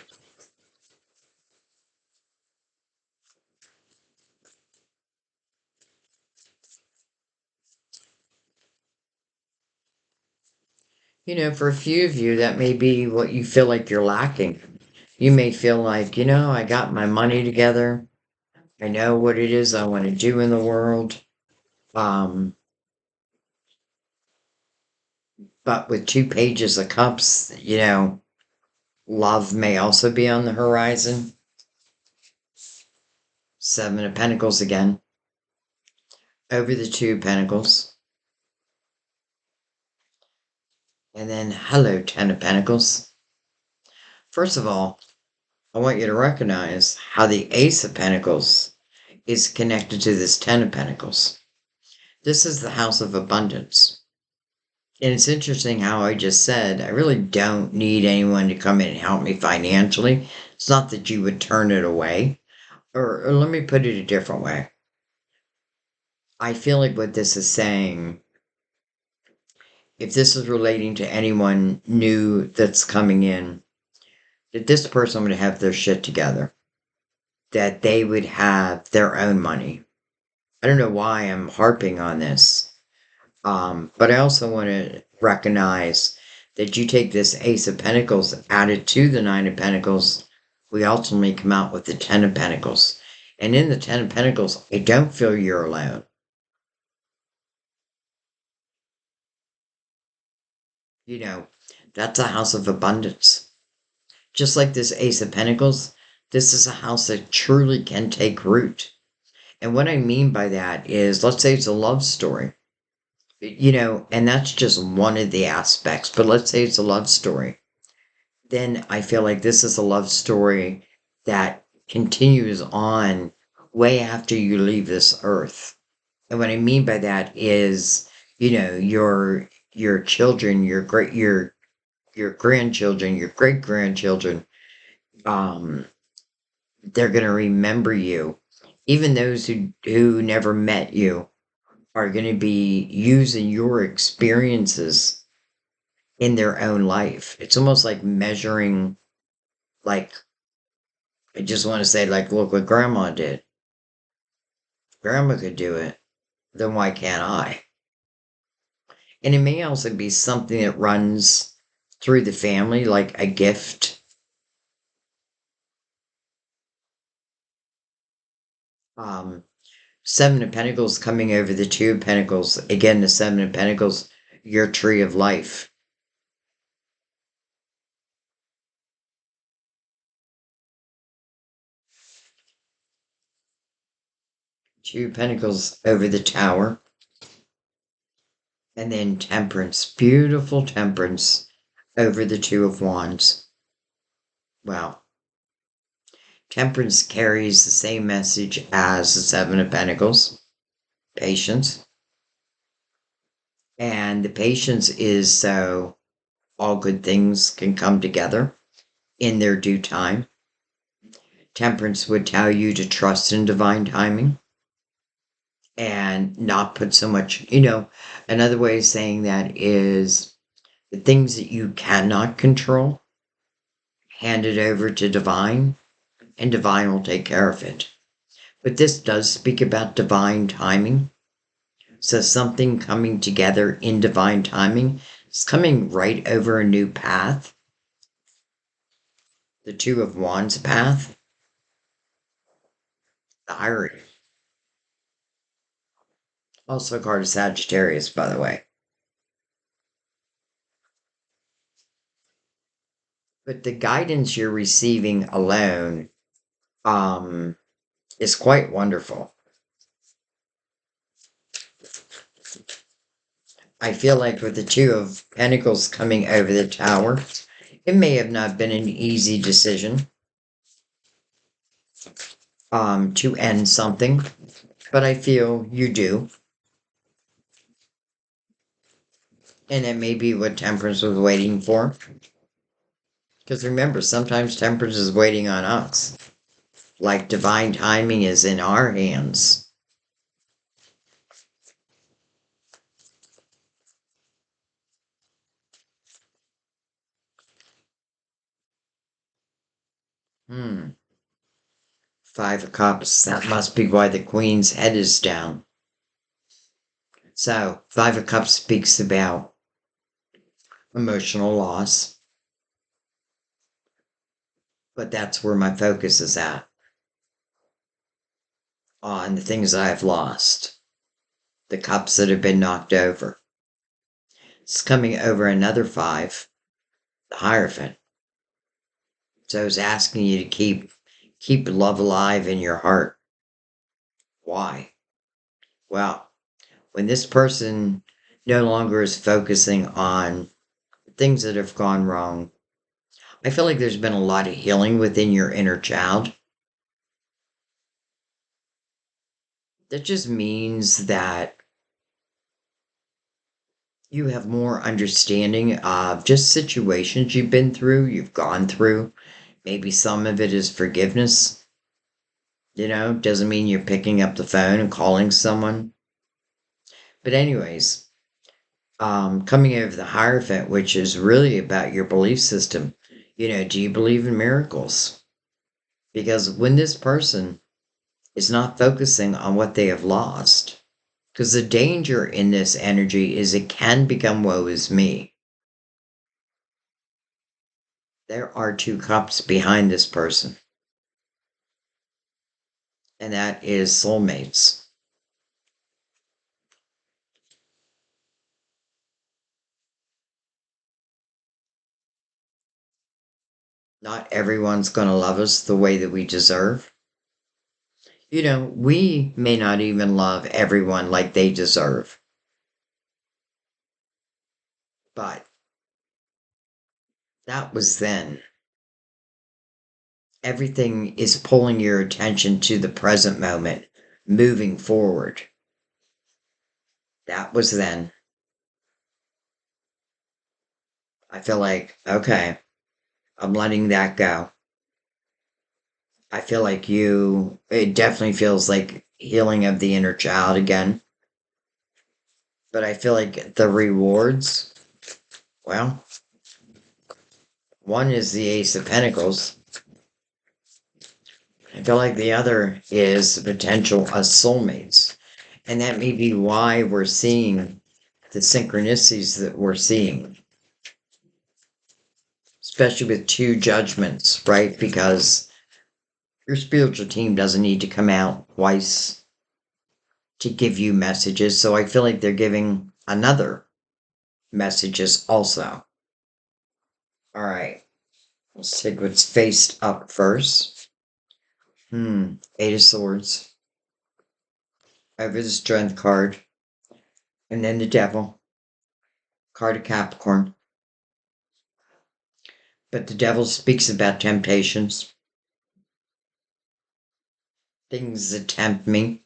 Speaker 1: For a few of you, that may be what you feel like you're lacking. You may feel like, I got my money together. I know what it is I want to do in the world. Um, but with two pages of cups, love may also be on the horizon. Seven of Pentacles again. Over the Two of Pentacles. And then, hello, Ten of Pentacles. First of all, I want you to recognize how the Ace of Pentacles is connected to this Ten of Pentacles. This is the house of abundance. And it's interesting how I just said, I really don't need anyone to come in and help me financially. It's not that you would turn it away. Or let me put it a different way. I feel like what this is saying, if this is relating to anyone new that's coming in, that this person would have their shit together, that they would have their own money. I don't know why I'm harping on this, but I also want to recognize that you take this Ace of Pentacles added to the Nine of Pentacles, we ultimately come out with the Ten of Pentacles. And in the Ten of Pentacles, I don't feel you're alone. You know, that's a house of abundance. Just like this Ace of Pentacles, this is a house that truly can take root. And what I mean by that is, let's say it's a love story, and that's just one of the aspects, but let's say it's a love story. Then I feel like this is a love story that continues on way after you leave this earth. And what I mean by that is, your children, your grandchildren, your great grandchildren, um, they're gonna remember you. Even those who never met you are gonna be using your experiences in their own life. It's almost like measuring, like, I just want to say, like, look what grandma did. Grandma could do it. Then why can't I? And it may also be something that runs through the family, like a gift. Um, Seven of Pentacles coming over the Two of Pentacles. Again, the Seven of Pentacles, your tree of life. Two of Pentacles over the Tower. And then Temperance. Beautiful Temperance over the Two of Wands. Wow. Temperance carries the same message as the Seven of Pentacles. Patience. And the patience is so all good things can come together in their due time. Temperance would tell you to trust in divine timing and not put so much, another way of saying that is the things that you cannot control, hand it over to divine, and divine will take care of it. But this does speak about divine timing. So something coming together in divine timing is coming right over a new path. The Two of Wands path. The Hierophant. Also a card of Sagittarius, by the way. But the guidance you're receiving alone is quite wonderful. I feel like with the Two of Pentacles coming over the Tower, it may have not been an easy decision to end something, but I feel you do. And it may be what Temperance was waiting for. Because remember, sometimes Temperance is waiting on us. Like divine timing is in our hands. Five of Cups. That must be why the Queen's head is down. So, Five of Cups speaks about emotional loss. But that's where my focus is at. On the things that I've lost. The cups that have been knocked over. It's coming over another five. The Hierophant. So it's asking you to keep love alive in your heart. Why? Well, when this person no longer is focusing on things that have gone wrong, I feel like there's been a lot of healing within your inner child. That just means that you have more understanding of just situations you've been through, you've gone through. Maybe some of it is forgiveness. Doesn't mean you're picking up the phone and calling someone. But anyways, coming over the Hierophant, which is really about your belief system. Do you believe in miracles? Because when this person is not focusing on what they have lost, because the danger in this energy is it can become woe is me. There are two cups behind this person, and that is soulmates. Not everyone's going to love us the way that we deserve. We may not even love everyone like they deserve. But that was then. Everything is pulling your attention to the present moment, moving forward. That was then. I feel like, okay, I'm letting that go. I feel like it definitely feels like healing of the inner child again. But I feel like the rewards, well, one is the Ace of Pentacles. I feel like the other is the potential of soulmates. And that may be why we're seeing the synchronicities that we're seeing, especially with two judgments, right? Because your spiritual team doesn't need to come out twice to give you messages. So I feel like they're giving another messages also. All right. Let's take what's faced up first. Eight of Swords. Over the Strength card. And then the Devil. Card of Capricorn. But the Devil speaks about temptations. Things that tempt me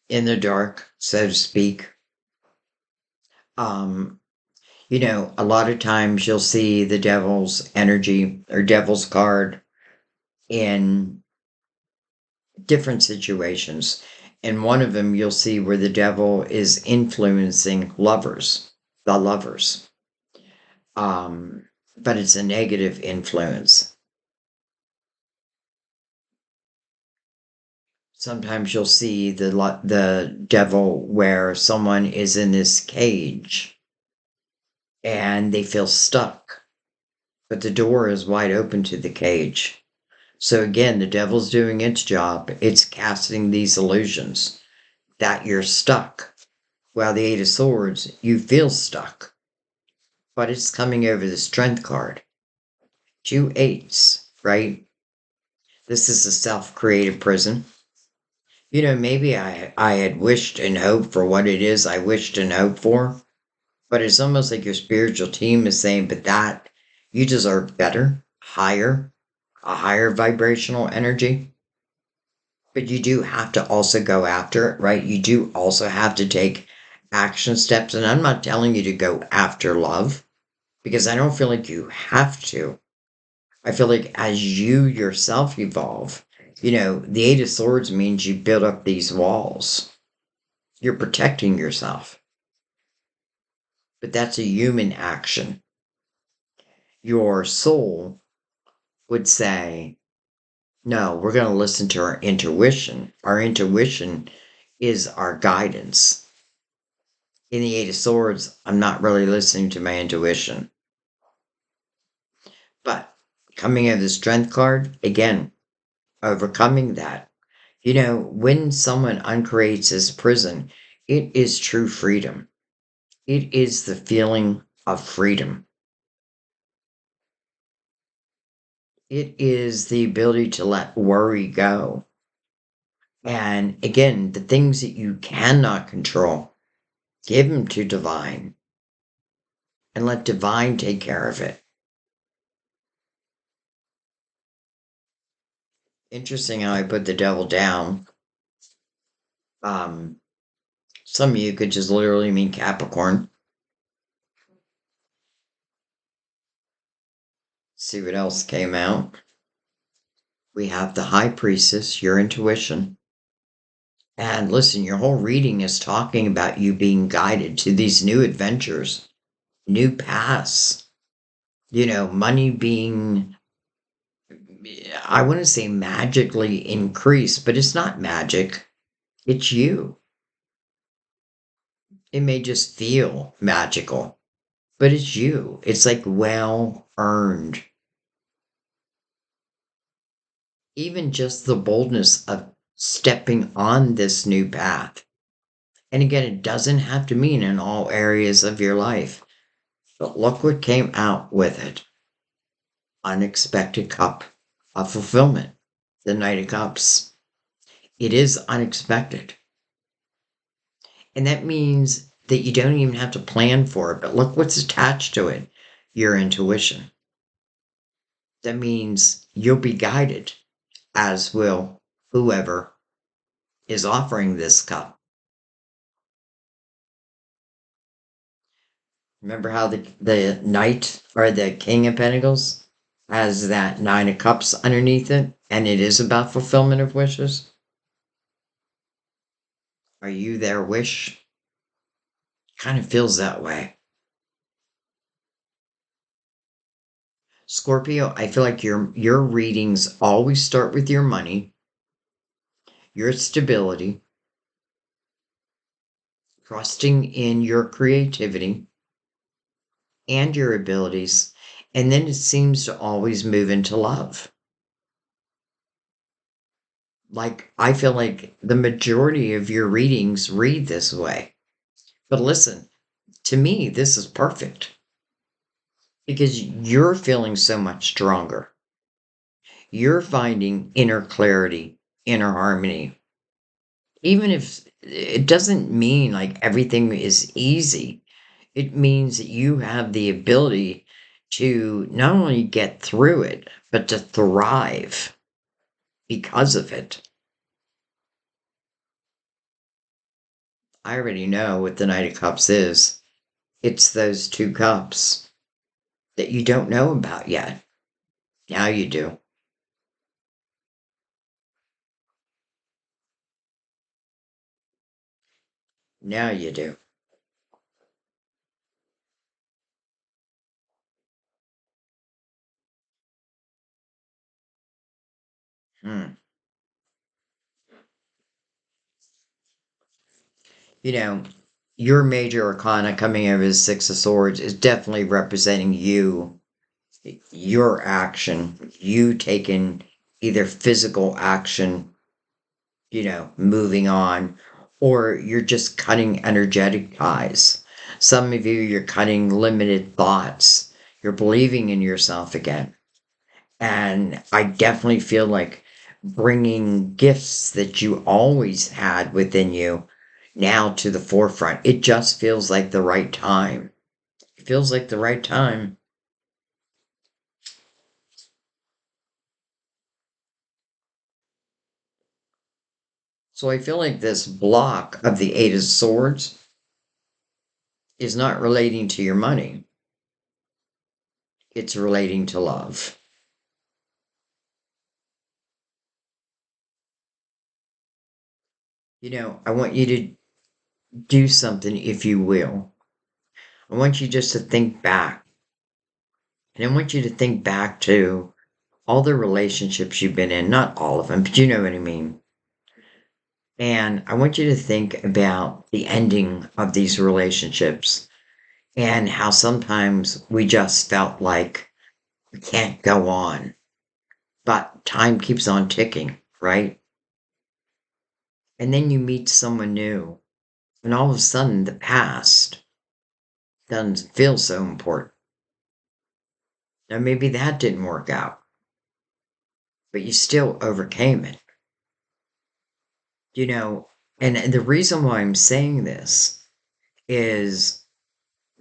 Speaker 1: in the dark, so to speak. A lot of times you'll see the Devil's energy or Devil's card in different situations. In one of them, you'll see where the Devil is influencing the lovers. But it's a negative influence. Sometimes you'll see the Devil where someone is in this cage and they feel stuck, but the door is wide open to the cage. So again, the Devil's doing its job. It's casting these illusions that you're stuck. While the Eight of Swords, you feel stuck. But it's coming over the Strength card. 2 eights, right? This is a self-created prison. Maybe I had wished and hoped for what it is I wished and hoped for. But it's almost like your spiritual team is saying, but that, you deserve better, higher, a higher vibrational energy. But you do have to also go after it, right? You do also have to take action steps. And I'm not telling you to go after love because I don't feel like you have to. I feel like as you yourself evolve, the Eight of Swords means you build up these walls. You're protecting yourself. But that's a human action. Your soul would say, no, we're going to listen to our intuition. Our intuition is our guidance. In the Eight of Swords, I'm not really listening to my intuition. But coming out of the Strength card, again, overcoming that. When someone uncreates his prison, it is true freedom. It is the feeling of freedom. It is the ability to let worry go. And again, the things that you cannot control, give them to divine and let divine take care of it. Interesting how I put the Devil down. Some of you could just literally mean Capricorn. See what else came out. We have the High Priestess, your intuition. And listen, your whole reading is talking about you being guided to these new adventures, new paths. Money being, I wouldn't say magically increased, but it's not magic. It's you. It may just feel magical, but it's you. It's like well earned. Even just the boldness of stepping on this new path. And again, it doesn't have to mean in all areas of your life. But look what came out with it. unexpected cup of fulfillment, the Knight of Cups. It is unexpected. And that means that you don't even have to plan for it. But look what's attached to it, your intuition. That means you'll be guided, as will whoever is offering this cup. Remember how the Knight or the King of Pentacles has that Nine of Cups underneath it, and it is about fulfillment of wishes? Are you their wish? Kind of feels that way. Scorpio, I feel like your readings always start with your money, your stability, trusting in your creativity and your abilities, and then it seems to always move into love. Like, I feel like the majority of your readings read this way. But listen, to me, this is perfect because you're feeling so much stronger. You're finding inner clarity, inner harmony. Even if it doesn't mean like everything is easy, it means that you have the ability to not only get through it, but to thrive because of it. I already know what the Knight of Cups is. It's those two cups that you don't know about yet. Now you do. Now you do. Hmm. You know, your major arcana coming over the Six of Swords is definitely representing you, your action, you taking either physical action, moving on, or you're just cutting energetic ties. Some of you, you're cutting limited thoughts. You're believing in yourself again. And I definitely feel like bringing gifts that you always had within you now to the forefront. It just feels like the right time. It feels like the right time. So I feel like this block of the Eight of Swords is not relating to your money. It's relating to love. I want you to do something, if you will. I want you just to think back. And I want you to think back to all the relationships you've been in, not all of them, but you know what I mean. And I want you to think about the ending of these relationships and how sometimes we just felt like we can't go on, but time keeps on ticking, right? And then you meet someone new, and all of a sudden the past doesn't feel so important. Now, maybe that didn't work out, but you still overcame it. You know, and the reason why I'm saying this is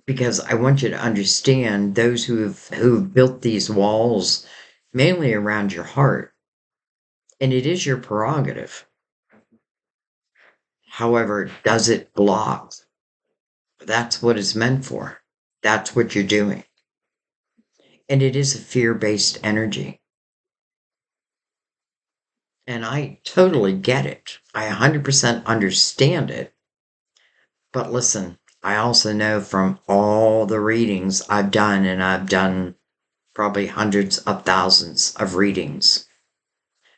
Speaker 1: because I want you to understand those who've built these walls mainly around your heart, and it is your prerogative. However, does it block? That's what it's meant for. That's what you're doing. And it is a fear-based energy. And I totally get it. I 100% understand it. But listen, I also know from all the readings I've done, and I've done probably hundreds of thousands of readings,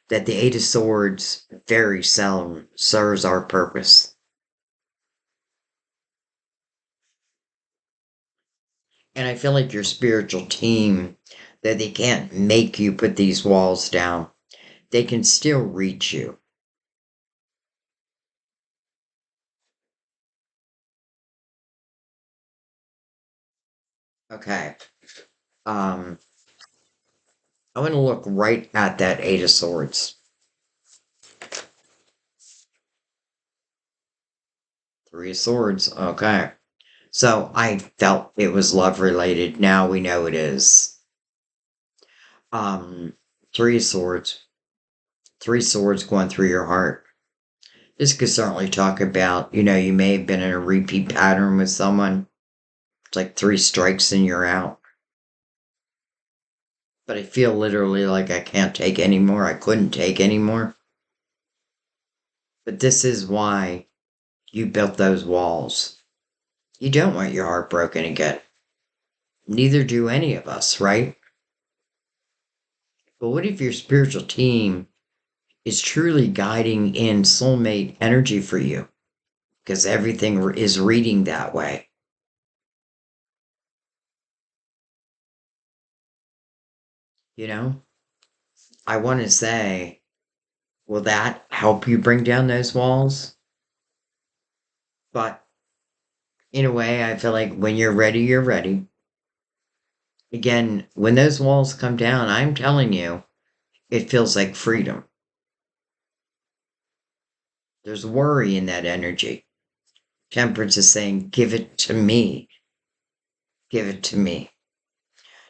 Speaker 1: that the Eight of Swords very seldom serves our purpose. And I feel like your spiritual team, that they can't make you put these walls down. They can still reach you. Okay. Um, I want to look right at that Eight of Swords. Three of Swords. Okay. So I felt it was love related. Now we know it is. Um, Three of Swords. Three swords going through your heart. This could certainly talk about, you may have been in a repeat pattern with someone. It's like three strikes and you're out. But I feel literally like I can't take anymore. I couldn't take anymore. But this is why you built those walls. You don't want your heart broken again. Neither do any of us, right? But what if your spiritual team is truly guiding in soulmate energy for you? Because everything is reading that way. You know? I want to say, will that help you bring down those walls? But in a way, I feel like when you're ready, you're ready. Again, when those walls come down, I'm telling you, it feels like freedom. There's worry in that energy. Temperance is saying, give it to me. Give it to me.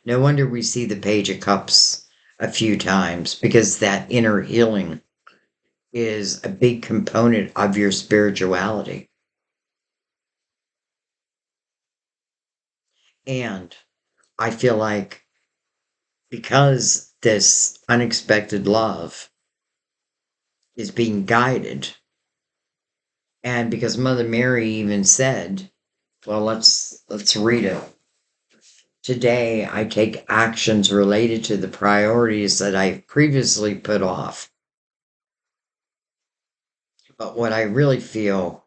Speaker 1: No wonder we see the Page of Cups a few times because that inner healing is a big component of your spirituality. And I feel like because this unexpected love is being guided, and because Mother Mary even said, well, let's read it. Today, I take actions related to the priorities that I previously put off. But what I really feel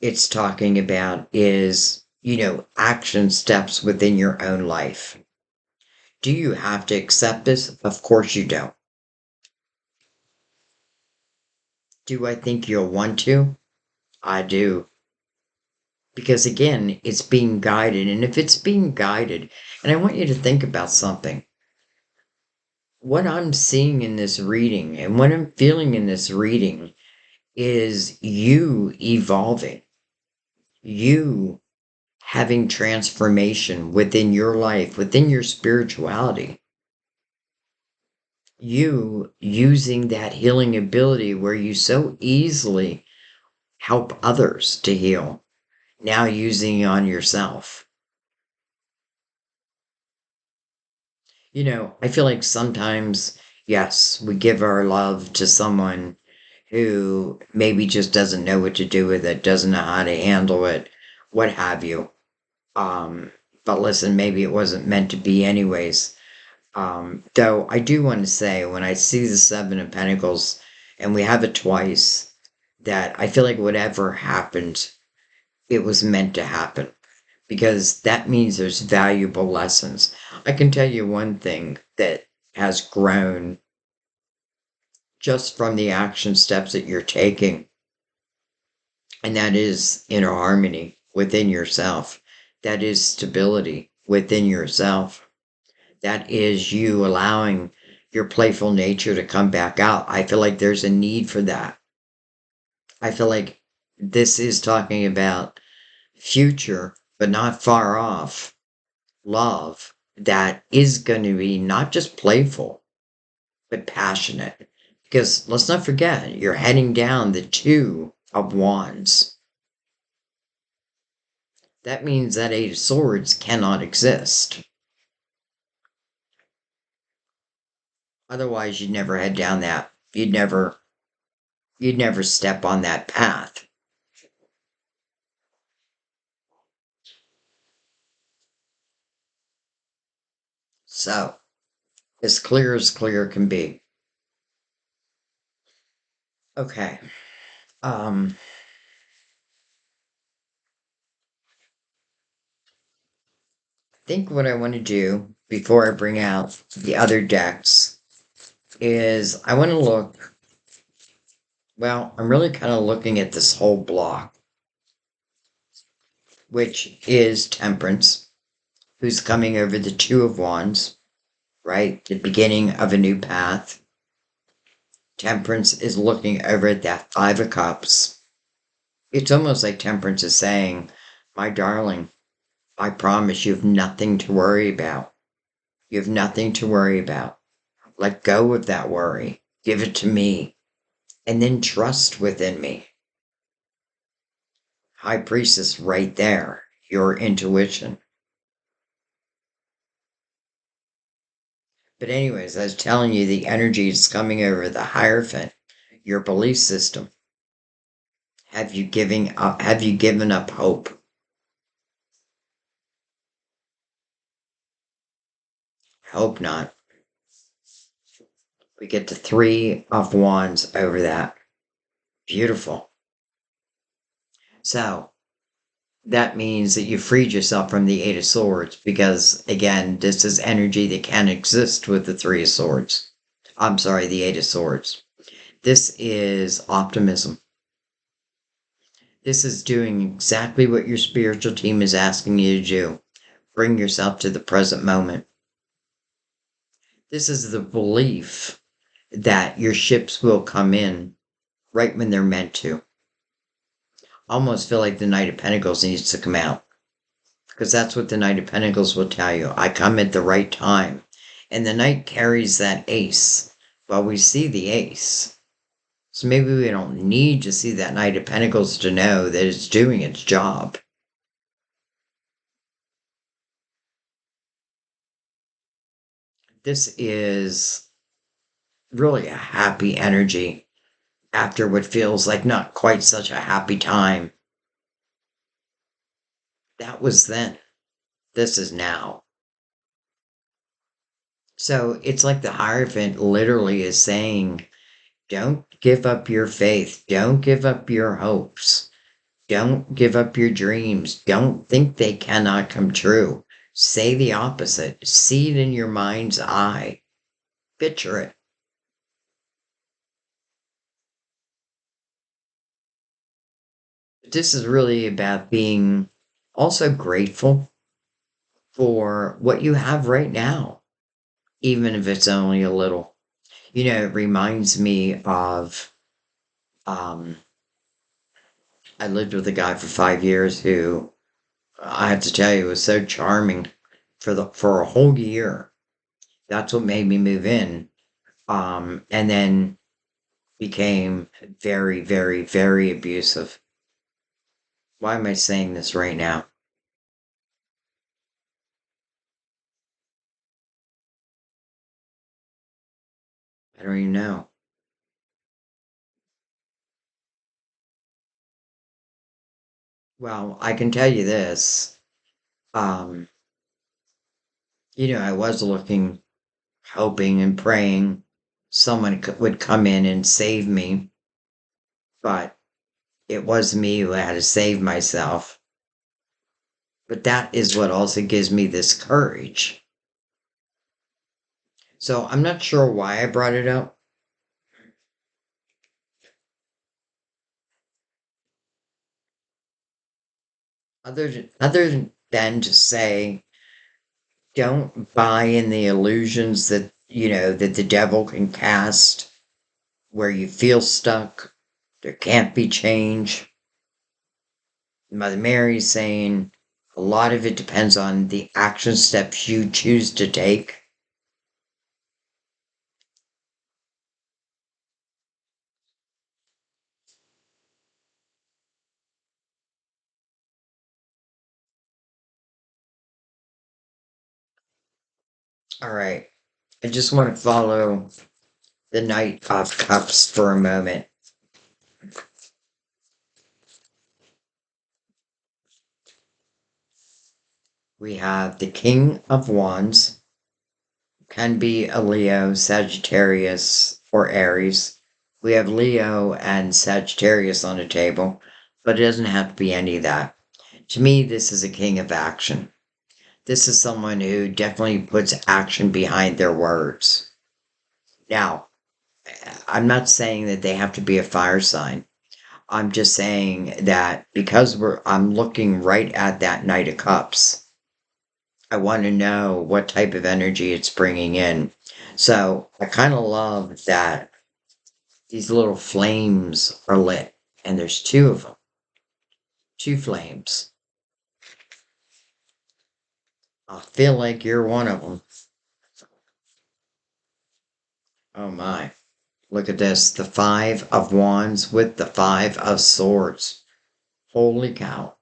Speaker 1: it's talking about is, action steps within your own life. Do you have to accept this? Of course you don't. Do I think you'll want to? I do. Because again, it's being guided. And if it's being guided, and I want you to think about something. What I'm seeing in this reading and what I'm feeling in this reading is you evolving, you having transformation within your life, within your spirituality, you using that healing ability where you so easily help others to heal, now using it on yourself. I feel like sometimes, yes, we give our love to someone who maybe just doesn't know what to do with it, doesn't know how to handle it, what have you. Um, but listen, maybe it wasn't meant to be anyways. Though I do want to say, when I see the Seven of Pentacles, and we have it twice, that I feel like whatever happened, it was meant to happen. Because that means there's valuable lessons. I can tell you one thing that has grown just from the action steps that you're taking, and that is inner harmony within yourself. That is stability within yourself. That is you allowing your playful nature to come back out. I feel like there's a need for that. I feel like this is talking about future, but not far off love that is going to be not just playful, but passionate. Because let's not forget, you're heading down the Two of Wands. That means that Eight of Swords cannot exist. Otherwise, you'd never head down that. You'd never step on that path. So, as clear can be. Okay. I think what I want to do before I bring out the other decks is I want to look, well, I'm really kind of looking at this whole block, which is Temperance, who's coming over the Two of Wands. right? The beginning of a new path. Temperance is looking over at that Five of Cups. It's almost like Temperance is saying, my darling, I promise you have nothing to worry about. You have nothing to worry about. Let go of that worry. Give it to me. And then trust within me. High Priestess right there. Your intuition. But anyways, I was telling you the energy is coming over the Hierophant, your belief system. Have you given up hope? Hope not. We get the Three of Wands over that. Beautiful. So that means that you freed yourself from the Eight of Swords because, again, this is energy that can exist with the Three of Swords. I'm sorry, the Eight of Swords. This is optimism. This is doing exactly what your spiritual team is asking you to do. Bring yourself to the present moment. This is the belief that your ships will come in right when they're meant to. I almost feel like the Knight of Pentacles needs to come out. Because that's what the Knight of Pentacles will tell you. I come at the right time. And the Knight carries that ace. Well, we see the ace. So maybe we don't need to see that Knight of Pentacles to know that it's doing its job. This is really a happy energy after what feels like not quite such a happy time. That was then. This is now. So it's like the Hierophant literally is saying, don't give up your faith. Don't give up your hopes. Don't give up your dreams. Don't think they cannot come true. Say the opposite. See it in your mind's eye. Picture it. This is really about being also grateful for what you have right now, even if it's only a little. You know, it reminds me of I lived with a guy for 5 years who I have to tell you was so charming for a whole year. That's what made me move in. And then became very, very, very abusive. Why am I saying this right now? I don't even know. Well, I can tell you this. Um, I was looking, hoping and praying someone would come in and save me, but it was me who had to save myself. But that is what also gives me this courage. So I'm not sure why I brought it up. Other than to say, don't buy in the illusions that, that the devil can cast where you feel stuck. There can't be change. Mother Mary's saying a lot of it depends on the action steps you choose to take. All right. I just want to follow the Knight of Cups for a moment. We have the King of Wands, can be a Leo, Sagittarius, or Aries. We have Leo and Sagittarius on the table, but it doesn't have to be any of that. To me, this is a king of action. This is someone who definitely puts action behind their words. Now, I'm not saying that they have to be a fire sign. I'm just saying that because I'm looking right at that Knight of Cups, I want to know what type of energy it's bringing in. So I kind of love that these little flames are lit, and there's two of them, two flames. I feel like you're one of them. Oh my. Look at this. The Five of Wands with the Five of Swords. Holy cow.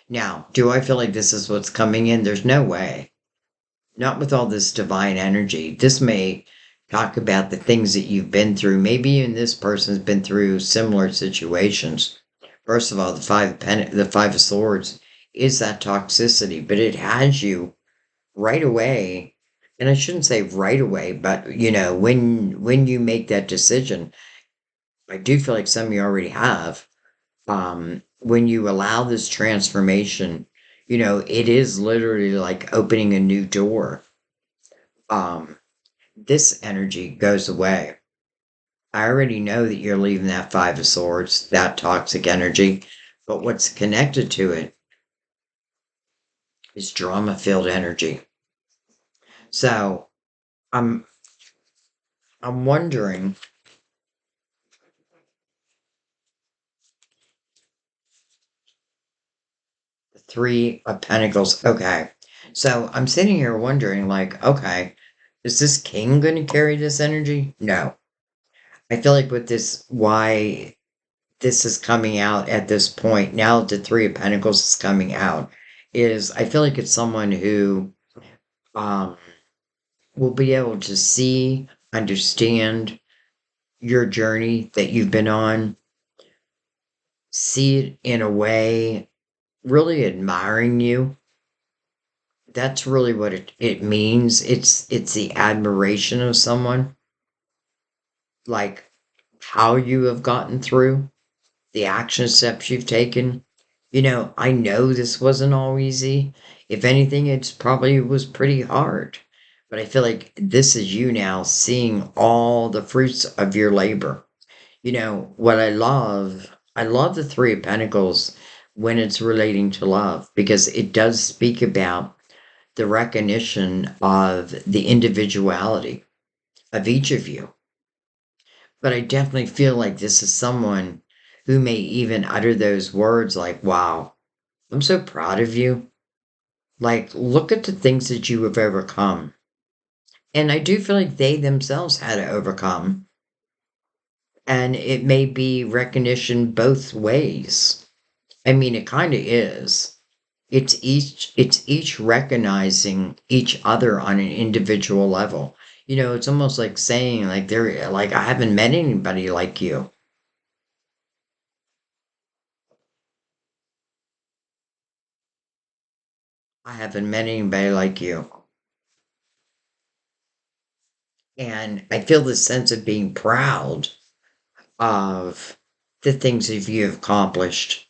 Speaker 1: Now, do I feel like this is what's coming in? There's no way. Not with all this divine energy. This may talk about the things that you've been through. Maybe even this person's been through similar situations. First of all, the Five of Swords is that toxicity, but it has you right away. And I shouldn't say right away, but when you make that decision, I do feel like some of you already have. When you allow this transformation, it is literally like opening a new door. Um, this energy goes away. I already know that you're leaving that Five of Swords, that toxic energy, but what's connected to it is drama-filled energy. So I'm I'm wondering, the Three of Pentacles. Okay. So I'm sitting here wondering, like, okay, is this king going to carry this energy? No. I feel like with this, why this is coming out at this point, now the Three of Pentacles is coming out, is I feel like it's someone who um, will be able to see, understand your journey that you've been on, see it in a way, really admiring you. That's really what it means. It's the admiration of someone, like how you have gotten through, the action steps you've taken. I know this wasn't all easy. If anything, it's probably was pretty hard. But I feel like this is you now seeing all the fruits of your labor. What I love the Three of Pentacles when it's relating to love because it does speak about the recognition of the individuality of each of you. But I definitely feel like this is someone who may even utter those words like, wow, I'm so proud of you. Like, look at the things that you have overcome. And I do feel like they themselves had to overcome. And it may be recognition both ways. I mean, it kind of is. It's each recognizing each other on an individual level. It's almost like saying like they're like I haven't met anybody like you. I haven't met anybody like you. And I feel this sense of being proud of the things that you've accomplished.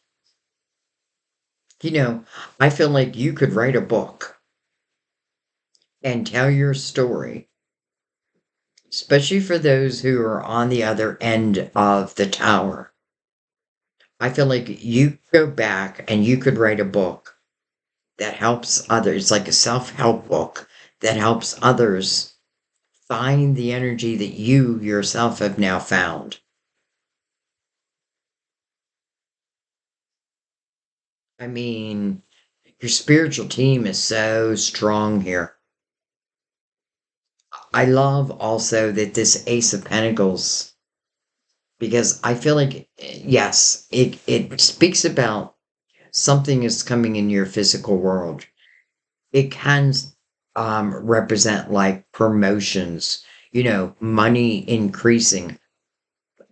Speaker 1: You know, I feel like you could write a book and tell your story, especially for those who are on the other end of the tower. I feel like you go back and you could write a book that helps others, like a self help book that helps others find the energy that you yourself have now found. I mean, your spiritual team is so strong here. I love also that this Ace of Pentacles, because I feel like, yes, it speaks about something is coming in your physical world. It can represent like promotions, money increasing.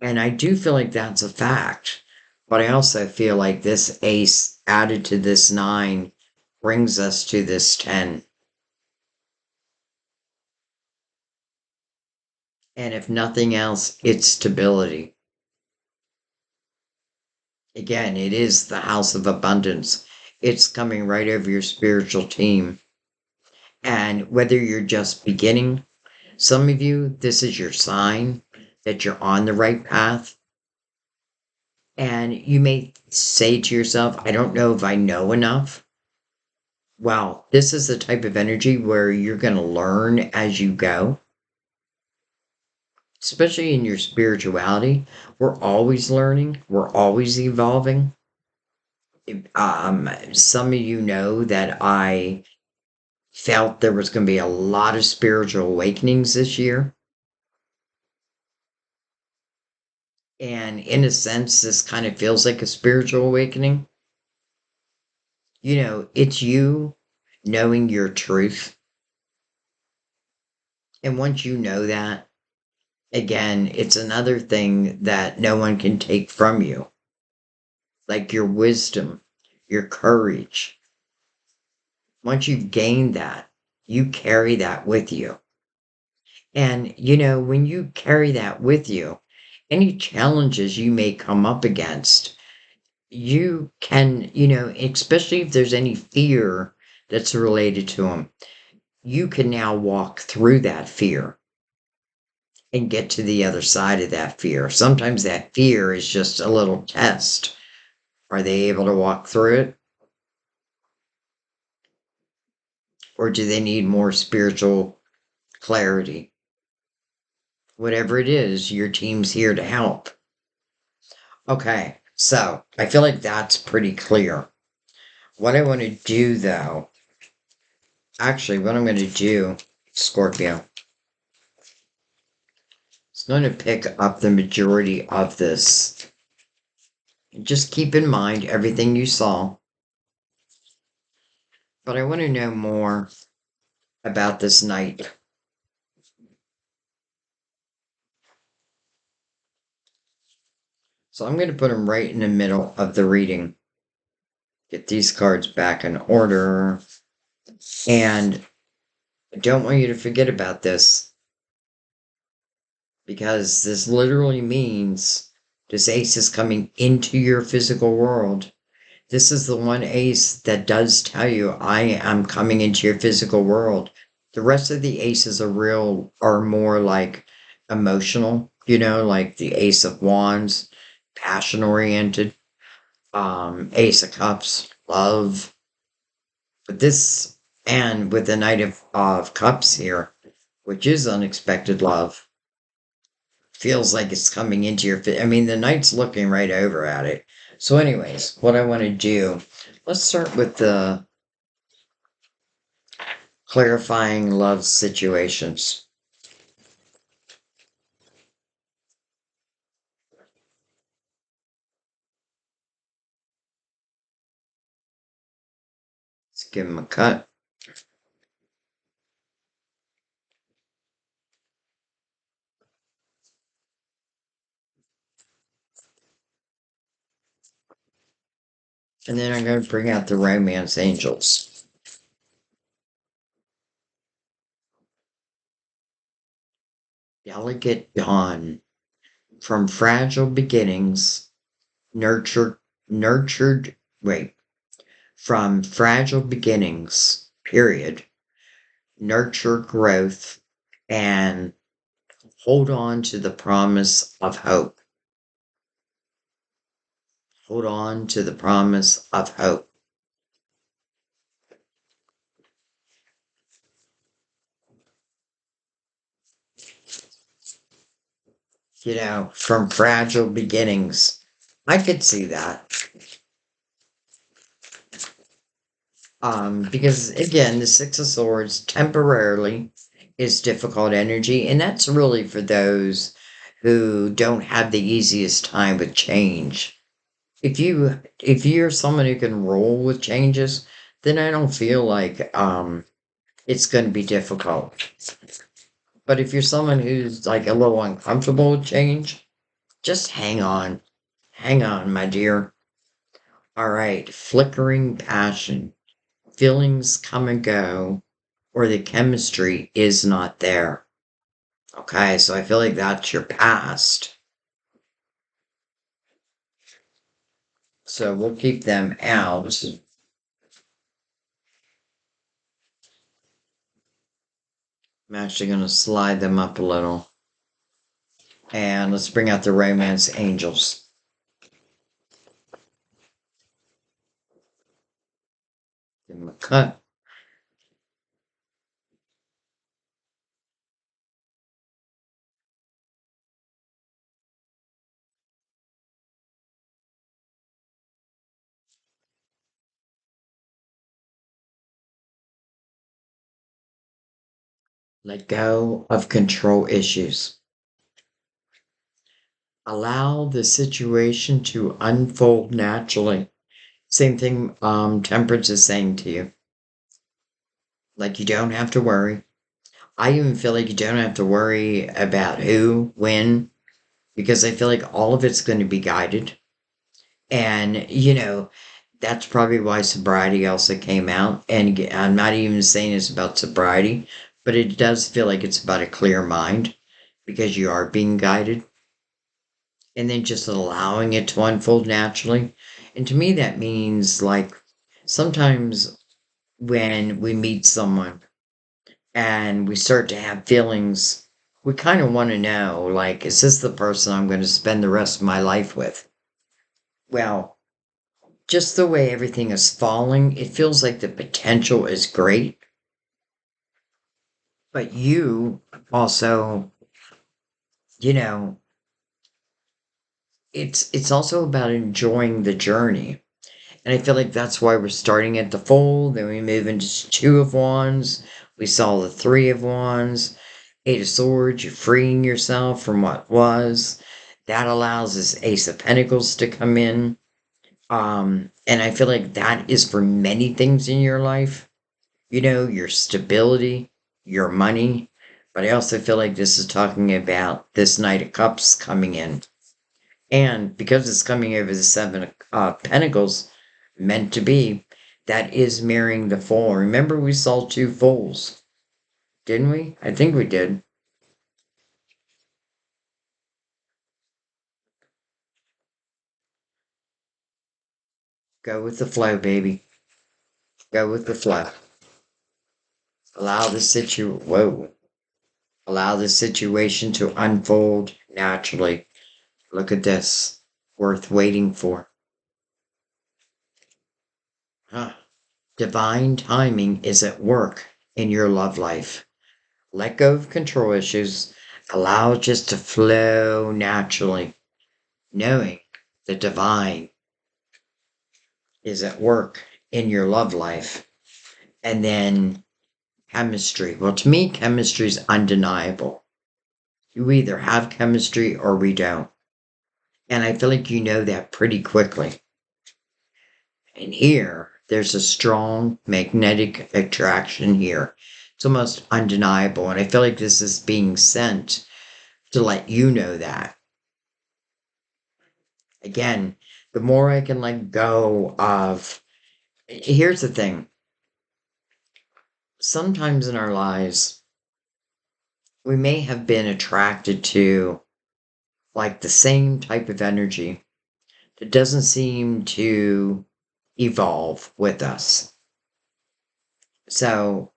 Speaker 1: And I do feel like that's a fact. But I also feel like this ace added to this nine brings us to this 10. And if nothing else, it's stability. Again, it is the house of abundance. It's coming right over your spiritual team. And whether you're just beginning, some of you, this is your sign that you're on the right path. And you may say to yourself, I don't know if I know enough. Well, this is the type of energy where you're going to learn as you go, especially in your spirituality. We're always learning, we're always evolving. Some of you know that I felt there was going to be a lot of spiritual awakenings this year. And in a sense, this kind of feels like a spiritual awakening. It's you knowing your truth. And once you know that, again, it's another thing that no one can take from you, like your wisdom, your courage. Once you've gained that, you carry that with you. And, when you carry that with you, any challenges you may come up against, you can, especially if there's any fear that's related to them, you can now walk through that fear and get to the other side of that fear. Sometimes that fear is just a little test. Are they able to walk through it? Or do they need more spiritual clarity? Whatever it is, your team's here to help. Okay, so I feel like that's pretty clear. What I want to do, though, actually, what I'm going to do, Scorpio, is going to pick up the majority of this. Just keep in mind everything you saw. But I want to know more about this knight. So I'm going to put him right in the middle of the reading. Get these cards back in order. And I don't want you to forget about this, because this literally means this ace is coming into your physical world. This is the one ace that does tell you, I am coming into your physical world. The rest of the aces are more like emotional, like the Ace of Wands, passion oriented, Ace of Cups, love. But this, and with the Knight of Cups here, which is unexpected love, feels like it's coming into your, I mean, the Knight's looking right over at it. So anyways, what I want to do, let's start with the clarifying love situations. Let's give him a cut. And then I'm going to bring out the romance angels. Delicate dawn. From fragile beginnings, nurtured, wait, from fragile beginnings, period, nurture growth, and hold on to the promise of hope. Hold on to the promise of hope. From fragile beginnings. I could see that. Because again, the Six of Swords temporarily is difficult energy, and that's really for those who don't have the easiest time with change. If you're someone who can roll with changes, then I don't feel like it's going to be difficult. But if you're someone who's like a little uncomfortable with change, just hang on. Hang on, my dear. All right, flickering passion. Feelings come and go, or the chemistry is not there. Okay, so I feel like that's your past. So we'll keep them out. I'm actually going to slide them up a little. And let's bring out the romance angels. Give them a cut. Let go of control issues. Allow the situation to unfold naturally. Same thing Temperance is saying to you. Like you don't have to worry. I even feel like you don't have to worry about who, when, because I feel like all of it's going to be guided. And, that's probably why sobriety also came out. And I'm not even saying it's about sobriety, but it does feel like it's about a clear mind because you are being guided and then just allowing it to unfold naturally. And to me, that means like sometimes when we meet someone and we start to have feelings, we kind of want to know like, is this the person I'm going to spend the rest of my life with? Well, just the way everything is falling, it feels like the potential is great, but you also, you know, it's also about enjoying the journey. And I feel like that's why we're starting at the full, then we move into two of wands. We saw the three of wands, eight of swords, you're freeing yourself from what was. That allows this ace of pentacles to come in. And I feel like that is for many things in your life. Your stability, your money. But I also feel like this is talking about this Knight of Cups coming in. And because it's coming over the Seven of Pentacles, meant to be, that is mirroring the Fool. Remember, we saw two Fools, didn't we? I think we did. Go with the flow, baby. Go with the flow. Allow the Allow the situation to unfold naturally. Look at this. Worth waiting for. Huh. Divine timing is at work in your love life. Let go of control issues. Allow it just to flow naturally, knowing the divine is at work in your love life. And then chemistry. Well, to me, chemistry is undeniable. You either have chemistry or we don't. And I feel like you know that pretty quickly. And here, there's a strong magnetic attraction here. It's almost undeniable. And I feel like this is being sent to let you know that. Again, the more I can let go of. Here's the thing. Sometimes in our lives, we may have been attracted to like the same type of energy that doesn't seem to evolve with us. So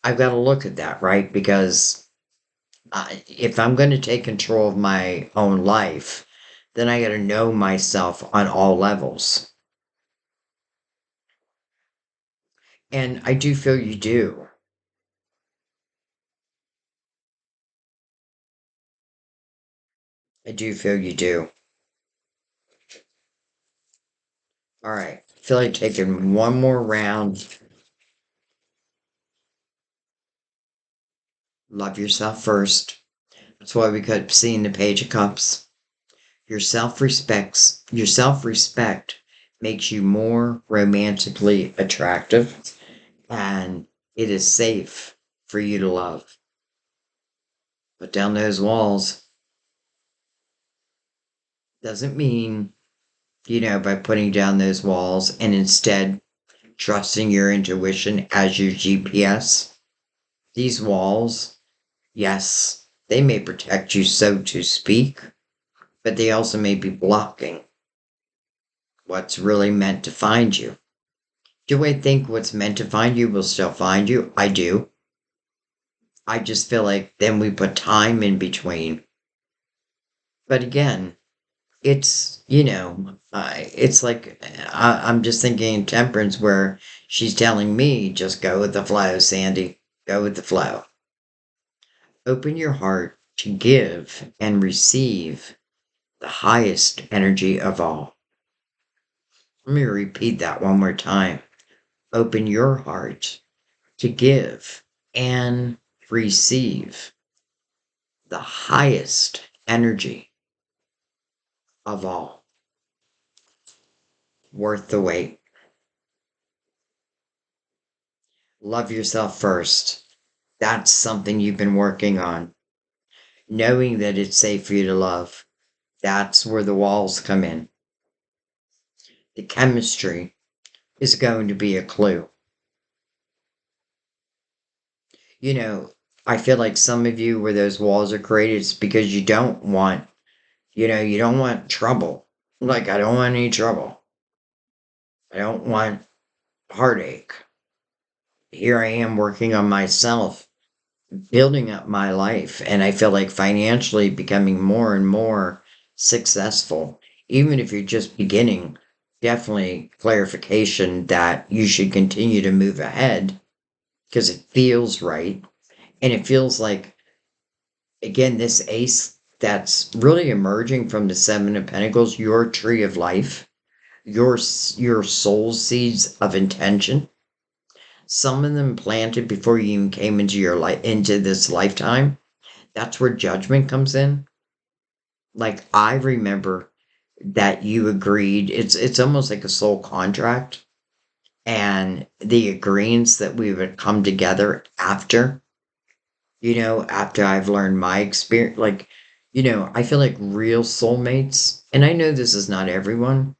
Speaker 1: I've got to look at that, right? Because if I'm going to take control of my own life, then I got to know myself on all levels. And I do feel you do. I do feel you do. All right. I feel like taking one more round. Love yourself first. That's why we kept seeing the Page of Cups. Your self-respect makes you more romantically attractive, and it is safe for you to love. Put down those walls. Doesn't mean, by putting down those walls and instead trusting your intuition as your GPS. These walls, yes, they may protect you, so to speak, but they also may be blocking what's really meant to find you. Do I think what's meant to find you will still find you? I do. I just feel like then we put time in between. But again, it's like I'm just thinking Temperance where she's telling me, just go with the flow, Sandy. Go with the flow. Open your heart to give and receive the highest energy of all. Let me repeat that one more time. Open your heart to give and receive the highest energy of all, worth the wait. Love yourself first. That's something you've been working on. Knowing that it's safe for you to love. That's where the walls come in. The chemistry is going to be a clue. You know, I feel like some of you where those walls are created, it's because you don't want, you don't want trouble. Like, I don't want any trouble. I don't want heartache. Here I am working on myself, building up my life, and I feel like financially becoming more and more successful. Even if you're just beginning, definitely clarification that you should continue to move ahead because it feels right. And it feels like, again, this ace that's really emerging from the Seven of Pentacles, your tree of life, your soul seeds of intention, some of them planted before you even came into your life, into this lifetime. That's where judgment comes in. Like, I remember that you agreed, it's almost like a soul contract, and the agreements that we would come together after, after I've learned my experience. Like, I feel like real soulmates, and I know this is not everyone,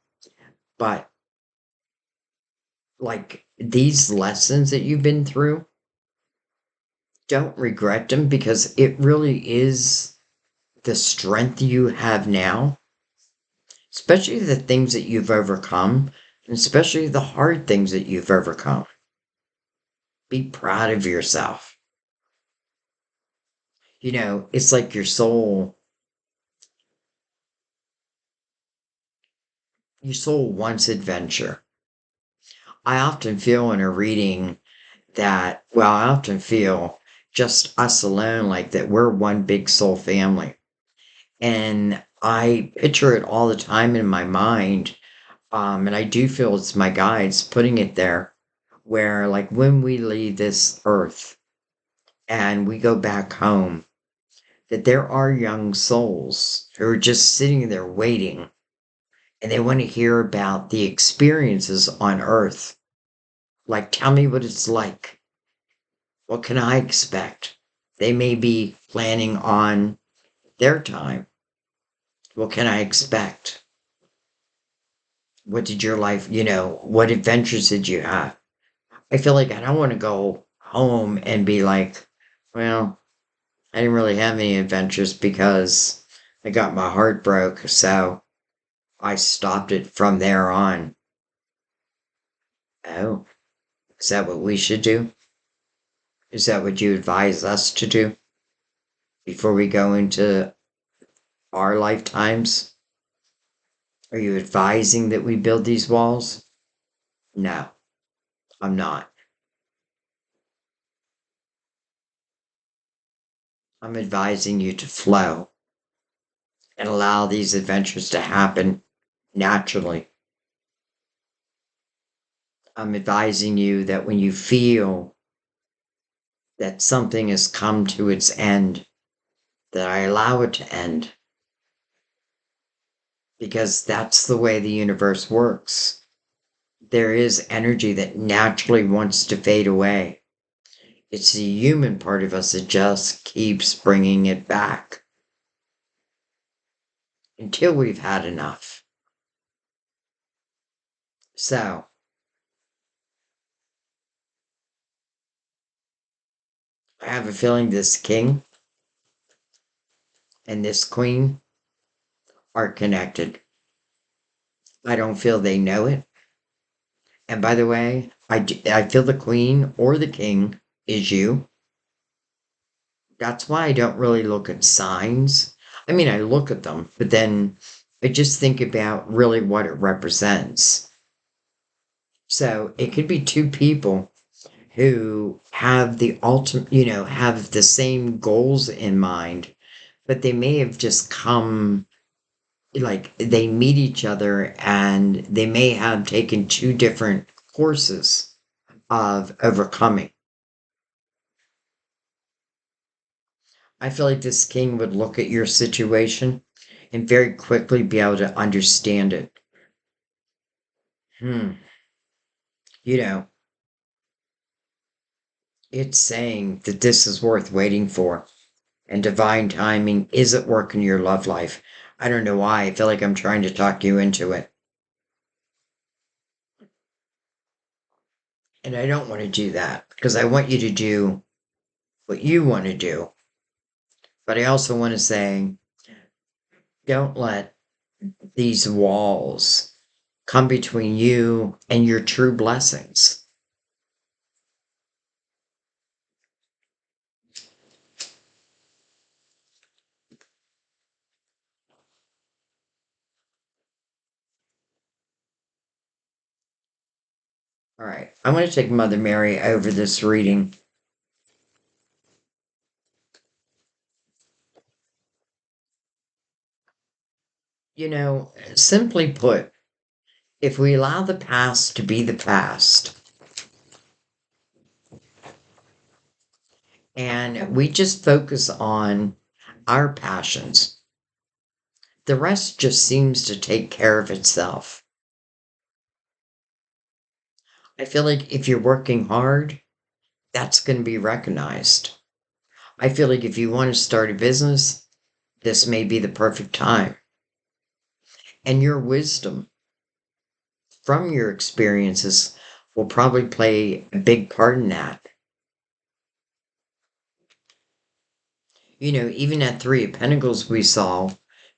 Speaker 1: but like these lessons that you've been through, don't regret them because it really is the strength you have now, especially the things that you've overcome, and especially the hard things that you've overcome. Be proud of yourself. It's like your soul wants adventure. I often feel in a reading I often feel just us alone, like that we're one big soul family. And I picture it all the time in my mind. And I do feel it's my guides putting it there, where like when we leave this earth and we go back home, that there are young souls who are just sitting there waiting and they want to hear about the experiences on earth. Like, tell me what it's like. What can I expect? They may be planning on their time. What can I expect? What did your life, what adventures did you have? I feel like I don't want to go home and be like, well, I didn't really have any adventures because I got my heart broke, so I stopped it from there on. Oh, is that what we should do? Is that what you advise us to do before we go into our lifetimes? Are you advising that we build these walls? No, I'm not. I'm advising you to flow and allow these adventures to happen naturally. I'm advising you that when you feel that something has come to its end, that I allow it to end. Because that's the way the universe works. There is energy that naturally wants to fade away. It's the human part of us that just keeps bringing it back until we've had enough. So, I have a feeling this king and this queen are connected. I don't feel they know it. And by the way, I feel the queen or the king is you. That's why I don't really look at signs. I mean, I look at them, but then I just think about really what it represents. So it could be two people who have the ultimate, have the same goals in mind, but they may have just come, like, they meet each other and they may have taken two different courses of overcoming. I feel like this king would look at your situation and very quickly be able to understand it. Hmm. You know, it's saying that this is worth waiting for, and divine timing is at work in your love life. I don't know why. I feel like I'm trying to talk you into it. And I don't want to do that because I want you to do what you want to do. But I also want to say, don't let these walls come between you and your true blessings. All right. I'm going to take Mother Mary over this reading. Simply put, if we allow the past to be the past and we just focus on our passions, the rest just seems to take care of itself. I feel like if you're working hard, that's going to be recognized. I feel like if you want to start a business, this may be the perfect time. And your wisdom from your experiences will probably play a big part in that. Even at Three of Pentacles, we saw,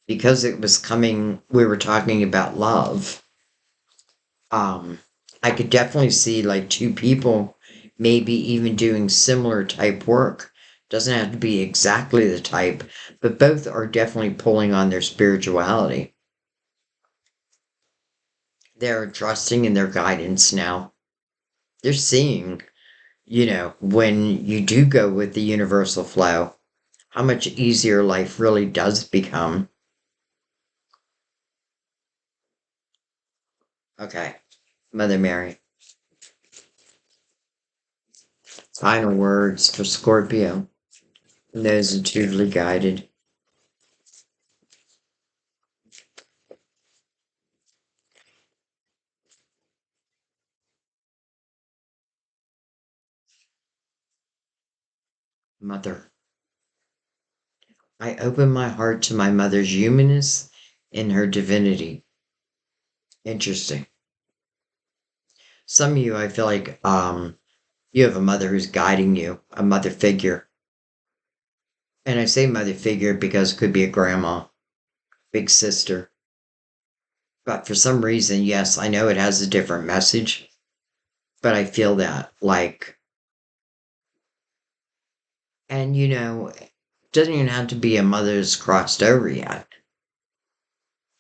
Speaker 1: because it was coming, we were talking about love. I could definitely see like two people maybe even doing similar type work. Doesn't have to be exactly the type, but both are definitely pulling on their spirituality. They're trusting in their guidance now. They're seeing, when you do go with the universal flow, how much easier life really does become. Okay, Mother Mary, final words for Scorpio and those intuitively guided. Mother, I open my heart to my mother's humanness and her divinity. Interesting. Some of you, I feel like you have a mother who's guiding you, a mother figure. And I say mother figure because it could be a grandma, big sister. But for some reason, yes, I know it has a different message, but I feel that, like, and it doesn't even have to be a mother that's crossed over yet.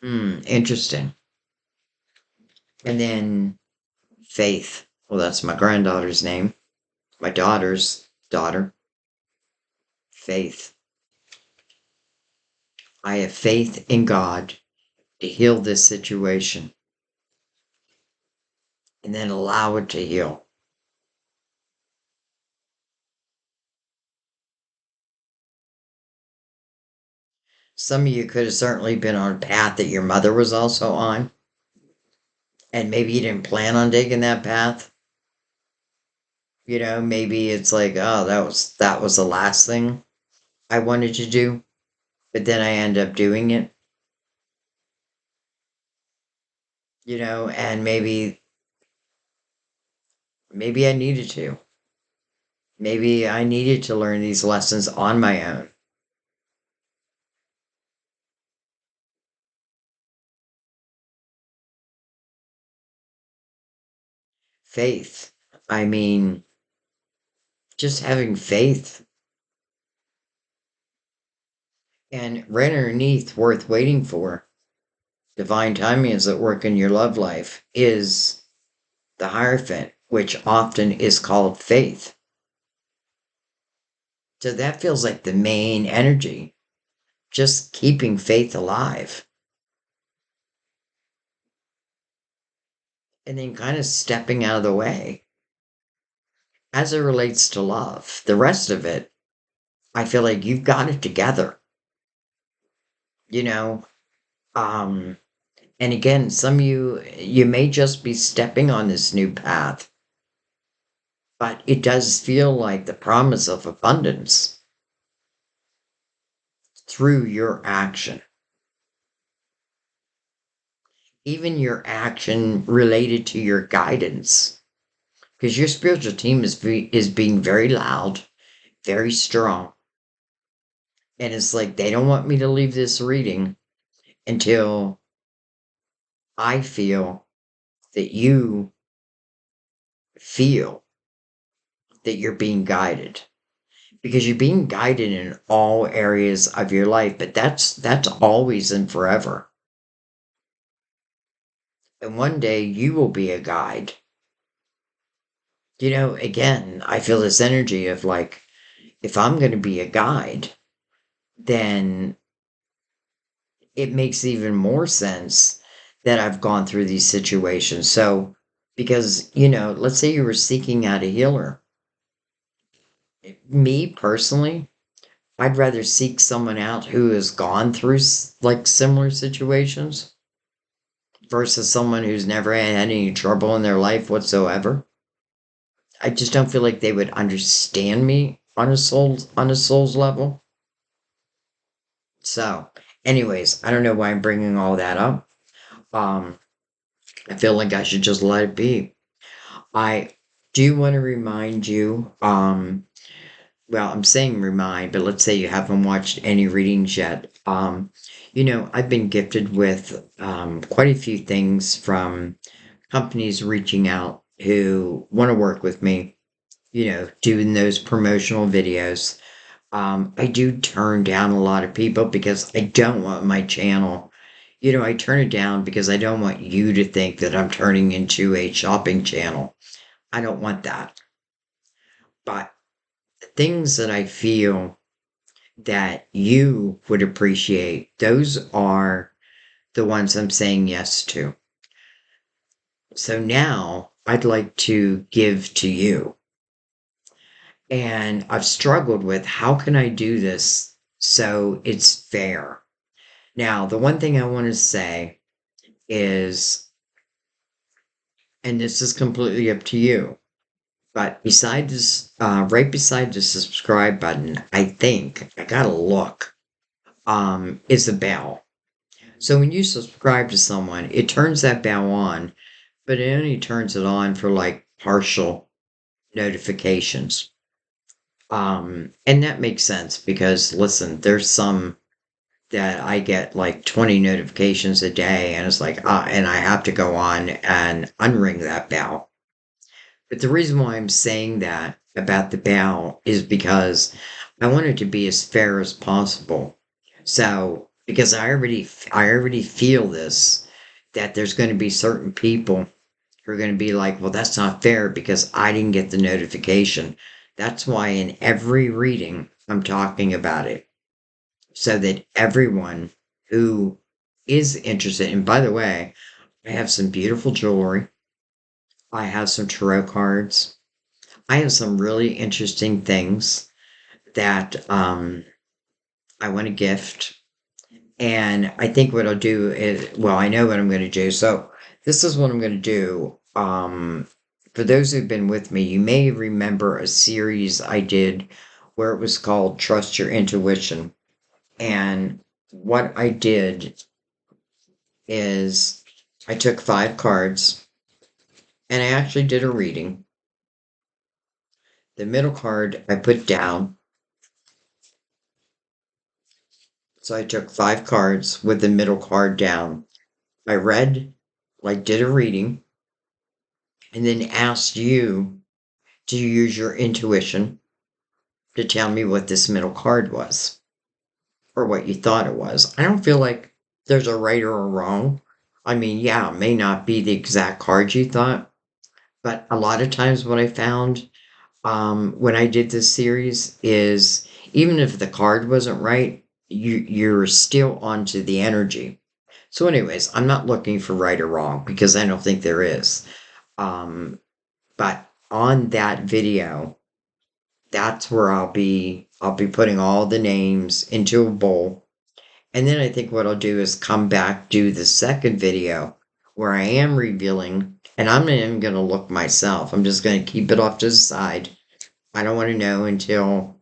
Speaker 1: Interesting. And then Faith. Well, that's my granddaughter's name. My daughter's daughter. Faith. I have faith in God to heal this situation and then allow it to heal. Some of you could have certainly been on a path that your mother was also on, and maybe you didn't plan on taking that path. Maybe it's like, oh, that was the last thing I wanted to do, but then I end up doing it. And maybe I needed to. Maybe I needed to learn these lessons on my own. Faith. I mean, just having faith. And right underneath, worth waiting for, divine timing is at work in your love life, is the Hierophant, which often is called faith. So that feels like the main energy, just keeping faith alive. And then kind of stepping out of the way as it relates to love. The rest of it, I feel like you've got it together, you know? Um, and again, some of you may just be stepping on this new path, but it does feel like the promise of abundance through your action. Even your action related to your guidance. Because your spiritual team is being very loud, very strong. And it's like they don't want me to leave this reading until I feel that you feel that you're being guided. Because you're being guided in all areas of your life, but that's always and forever. And one day you will be a guide. Again, I feel this energy of like, if I'm going to be a guide, then it makes even more sense that I've gone through these situations. So, because, let's say you were seeking out a healer. Me personally, I'd rather seek someone out who has gone through like similar situations versus someone who's never had any trouble in their life whatsoever. I just don't feel like they would understand me on a soul's level. So, anyways, I don't know why I'm bringing all that up. Um, I feel like I should just let it be. I do want to remind you, well, I'm saying remind, but let's say you haven't watched any readings yet. I've been gifted with quite a few things from companies reaching out who want to work with me, doing those promotional videos. I do turn down a lot of people because I don't want my channel. I turn it down because I don't want you to think that I'm turning into a shopping channel. I don't want that. But the things that I feel that you would appreciate, those are the ones I'm saying yes to. So now I'd like to give to you. And I've struggled with how can I do this so it's fair? Now, the one thing I want to say is, and this is completely up to you, but beside this, right beside the subscribe button, I think, I gotta look, is a bell. So when you subscribe to someone, it turns that bell on, but it only turns it on for like partial notifications. And that makes sense because listen, there's some that I get like 20 notifications a day, and it's like, and I have to go on and unring that bell. But the reason why I'm saying that about the bell is because I want it to be as fair as possible. So, because I already feel this, that there's going to be certain people who are going to be like, well, that's not fair because I didn't get the notification. That's why in every reading, I'm talking about it so that everyone who is interested, and by the way, I have some beautiful jewelry. I have some tarot cards. I have some really interesting things that I want to gift. And I think what I'll do is, well, I know what I'm going to do. So this is what I'm going to do. For those who've been with me, you may remember a series I did where it was called Trust Your Intuition. And what I did is I took 5 cards and I actually did a reading. The middle card I put down. So I took 5 cards with the middle card down. I read, like, did a reading, and then asked you to use your intuition to tell me what this middle card was or what you thought it was. I don't feel like there's a right or a wrong. I mean, yeah, it may not be the exact card you thought, but a lot of times what I found when I did this series is even if the card wasn't right, you're still onto the energy. So, anyways, I'm not looking for right or wrong because I don't think there is. But on that video that's where I'll be putting all the names into a bowl. And then I think what I'll do is come back, do the second video where I am revealing, and I'm not even going to look myself. I'm just going to keep it off to the side. I don't want to know until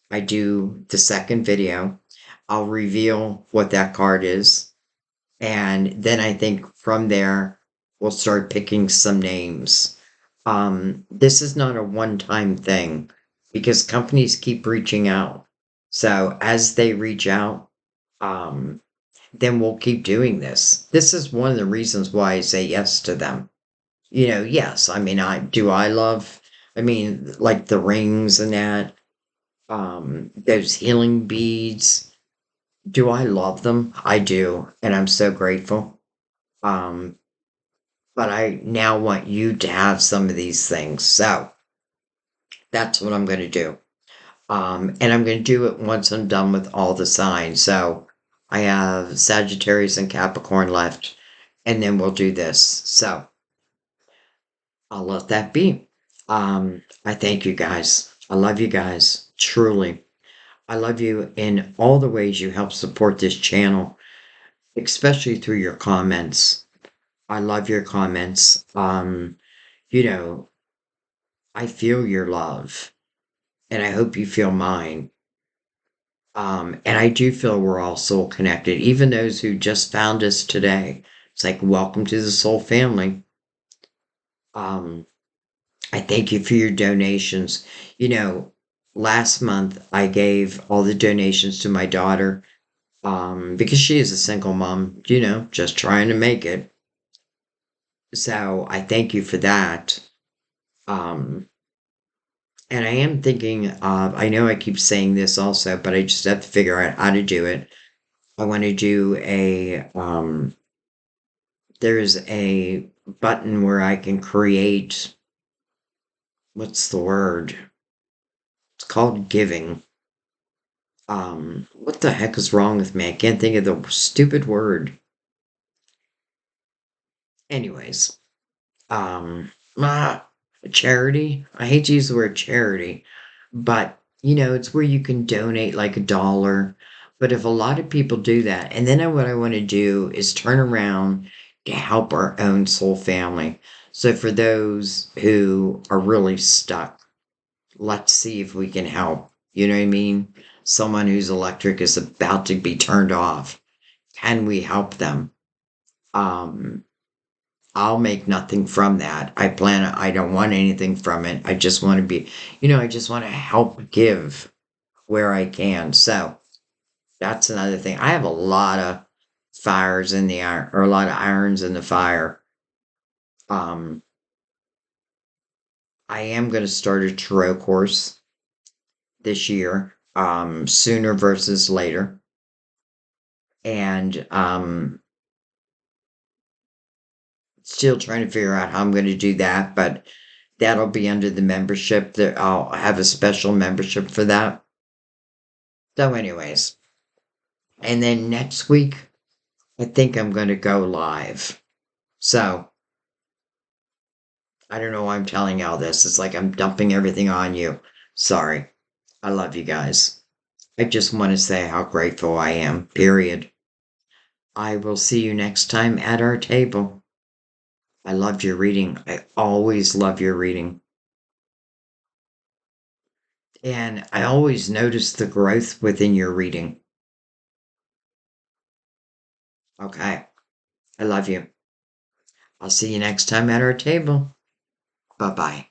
Speaker 1: I do the second video. I'll reveal what that card is. And then I think from there, we'll start picking some names. This is not a one-time thing because companies keep reaching out. So as they reach out, um, then we'll keep doing this. This is one of the reasons why I say yes to them. Yes, I mean, I love, I mean, like the rings and that, those healing beads. Do I love them? I do, and I'm so grateful. Um, but I now want you to have some of these things. So that's what I'm going to do. And I'm going to do it once I'm done with all the signs. So I have Sagittarius and Capricorn left, and then we'll do this. So I'll let that be. I thank you guys. I love you guys. Truly. I love you in all the ways you help support this channel, especially through your comments. I love your comments. You know, I feel your love, and I hope you feel mine. And I do feel we're all soul connected, even those who just found us today. It's like, welcome to the soul family. Um, I thank you for your donations. You know, last month I gave all the donations to my daughter, because she is a single mom, just trying to make it. So I thank you for that. Um, and I am thinking of, I know I keep saying this also, but I just have to figure out how to do it. I want to do there's a button where I can create, what's the word? It's called giving. What the heck is wrong with me? I can't think of the stupid word. Anyways, um, ah, charity. I hate to use the word charity, but it's where you can donate like $1. But if a lot of people do that, and then what I want to do is turn around to help our own soul family. So for those who are really stuck, let's see if we can help. You know what I mean? Someone whose electric is about to be turned off. Can we help them? Um, I'll make nothing from that. I don't want anything from it. I just want to I just want to help give where I can. So that's another thing. I have a lot of fires in the iron, or a lot of irons in the fire. Um, I am going to start a tarot course this year, sooner versus later. And still trying to figure out how I'm going to do that, but that'll be under the membership. That I'll have a special membership for that. So, anyways, and then next week, I think I'm going to go live. So, I don't know why I'm telling you all this. It's like I'm dumping everything on you. Sorry. I love you guys. I just want to say how grateful I am, period. I will see you next time at our table. I loved your reading. I always love your reading. And I always notice the growth within your reading. Okay. I love you. I'll see you next time at our table. Bye bye.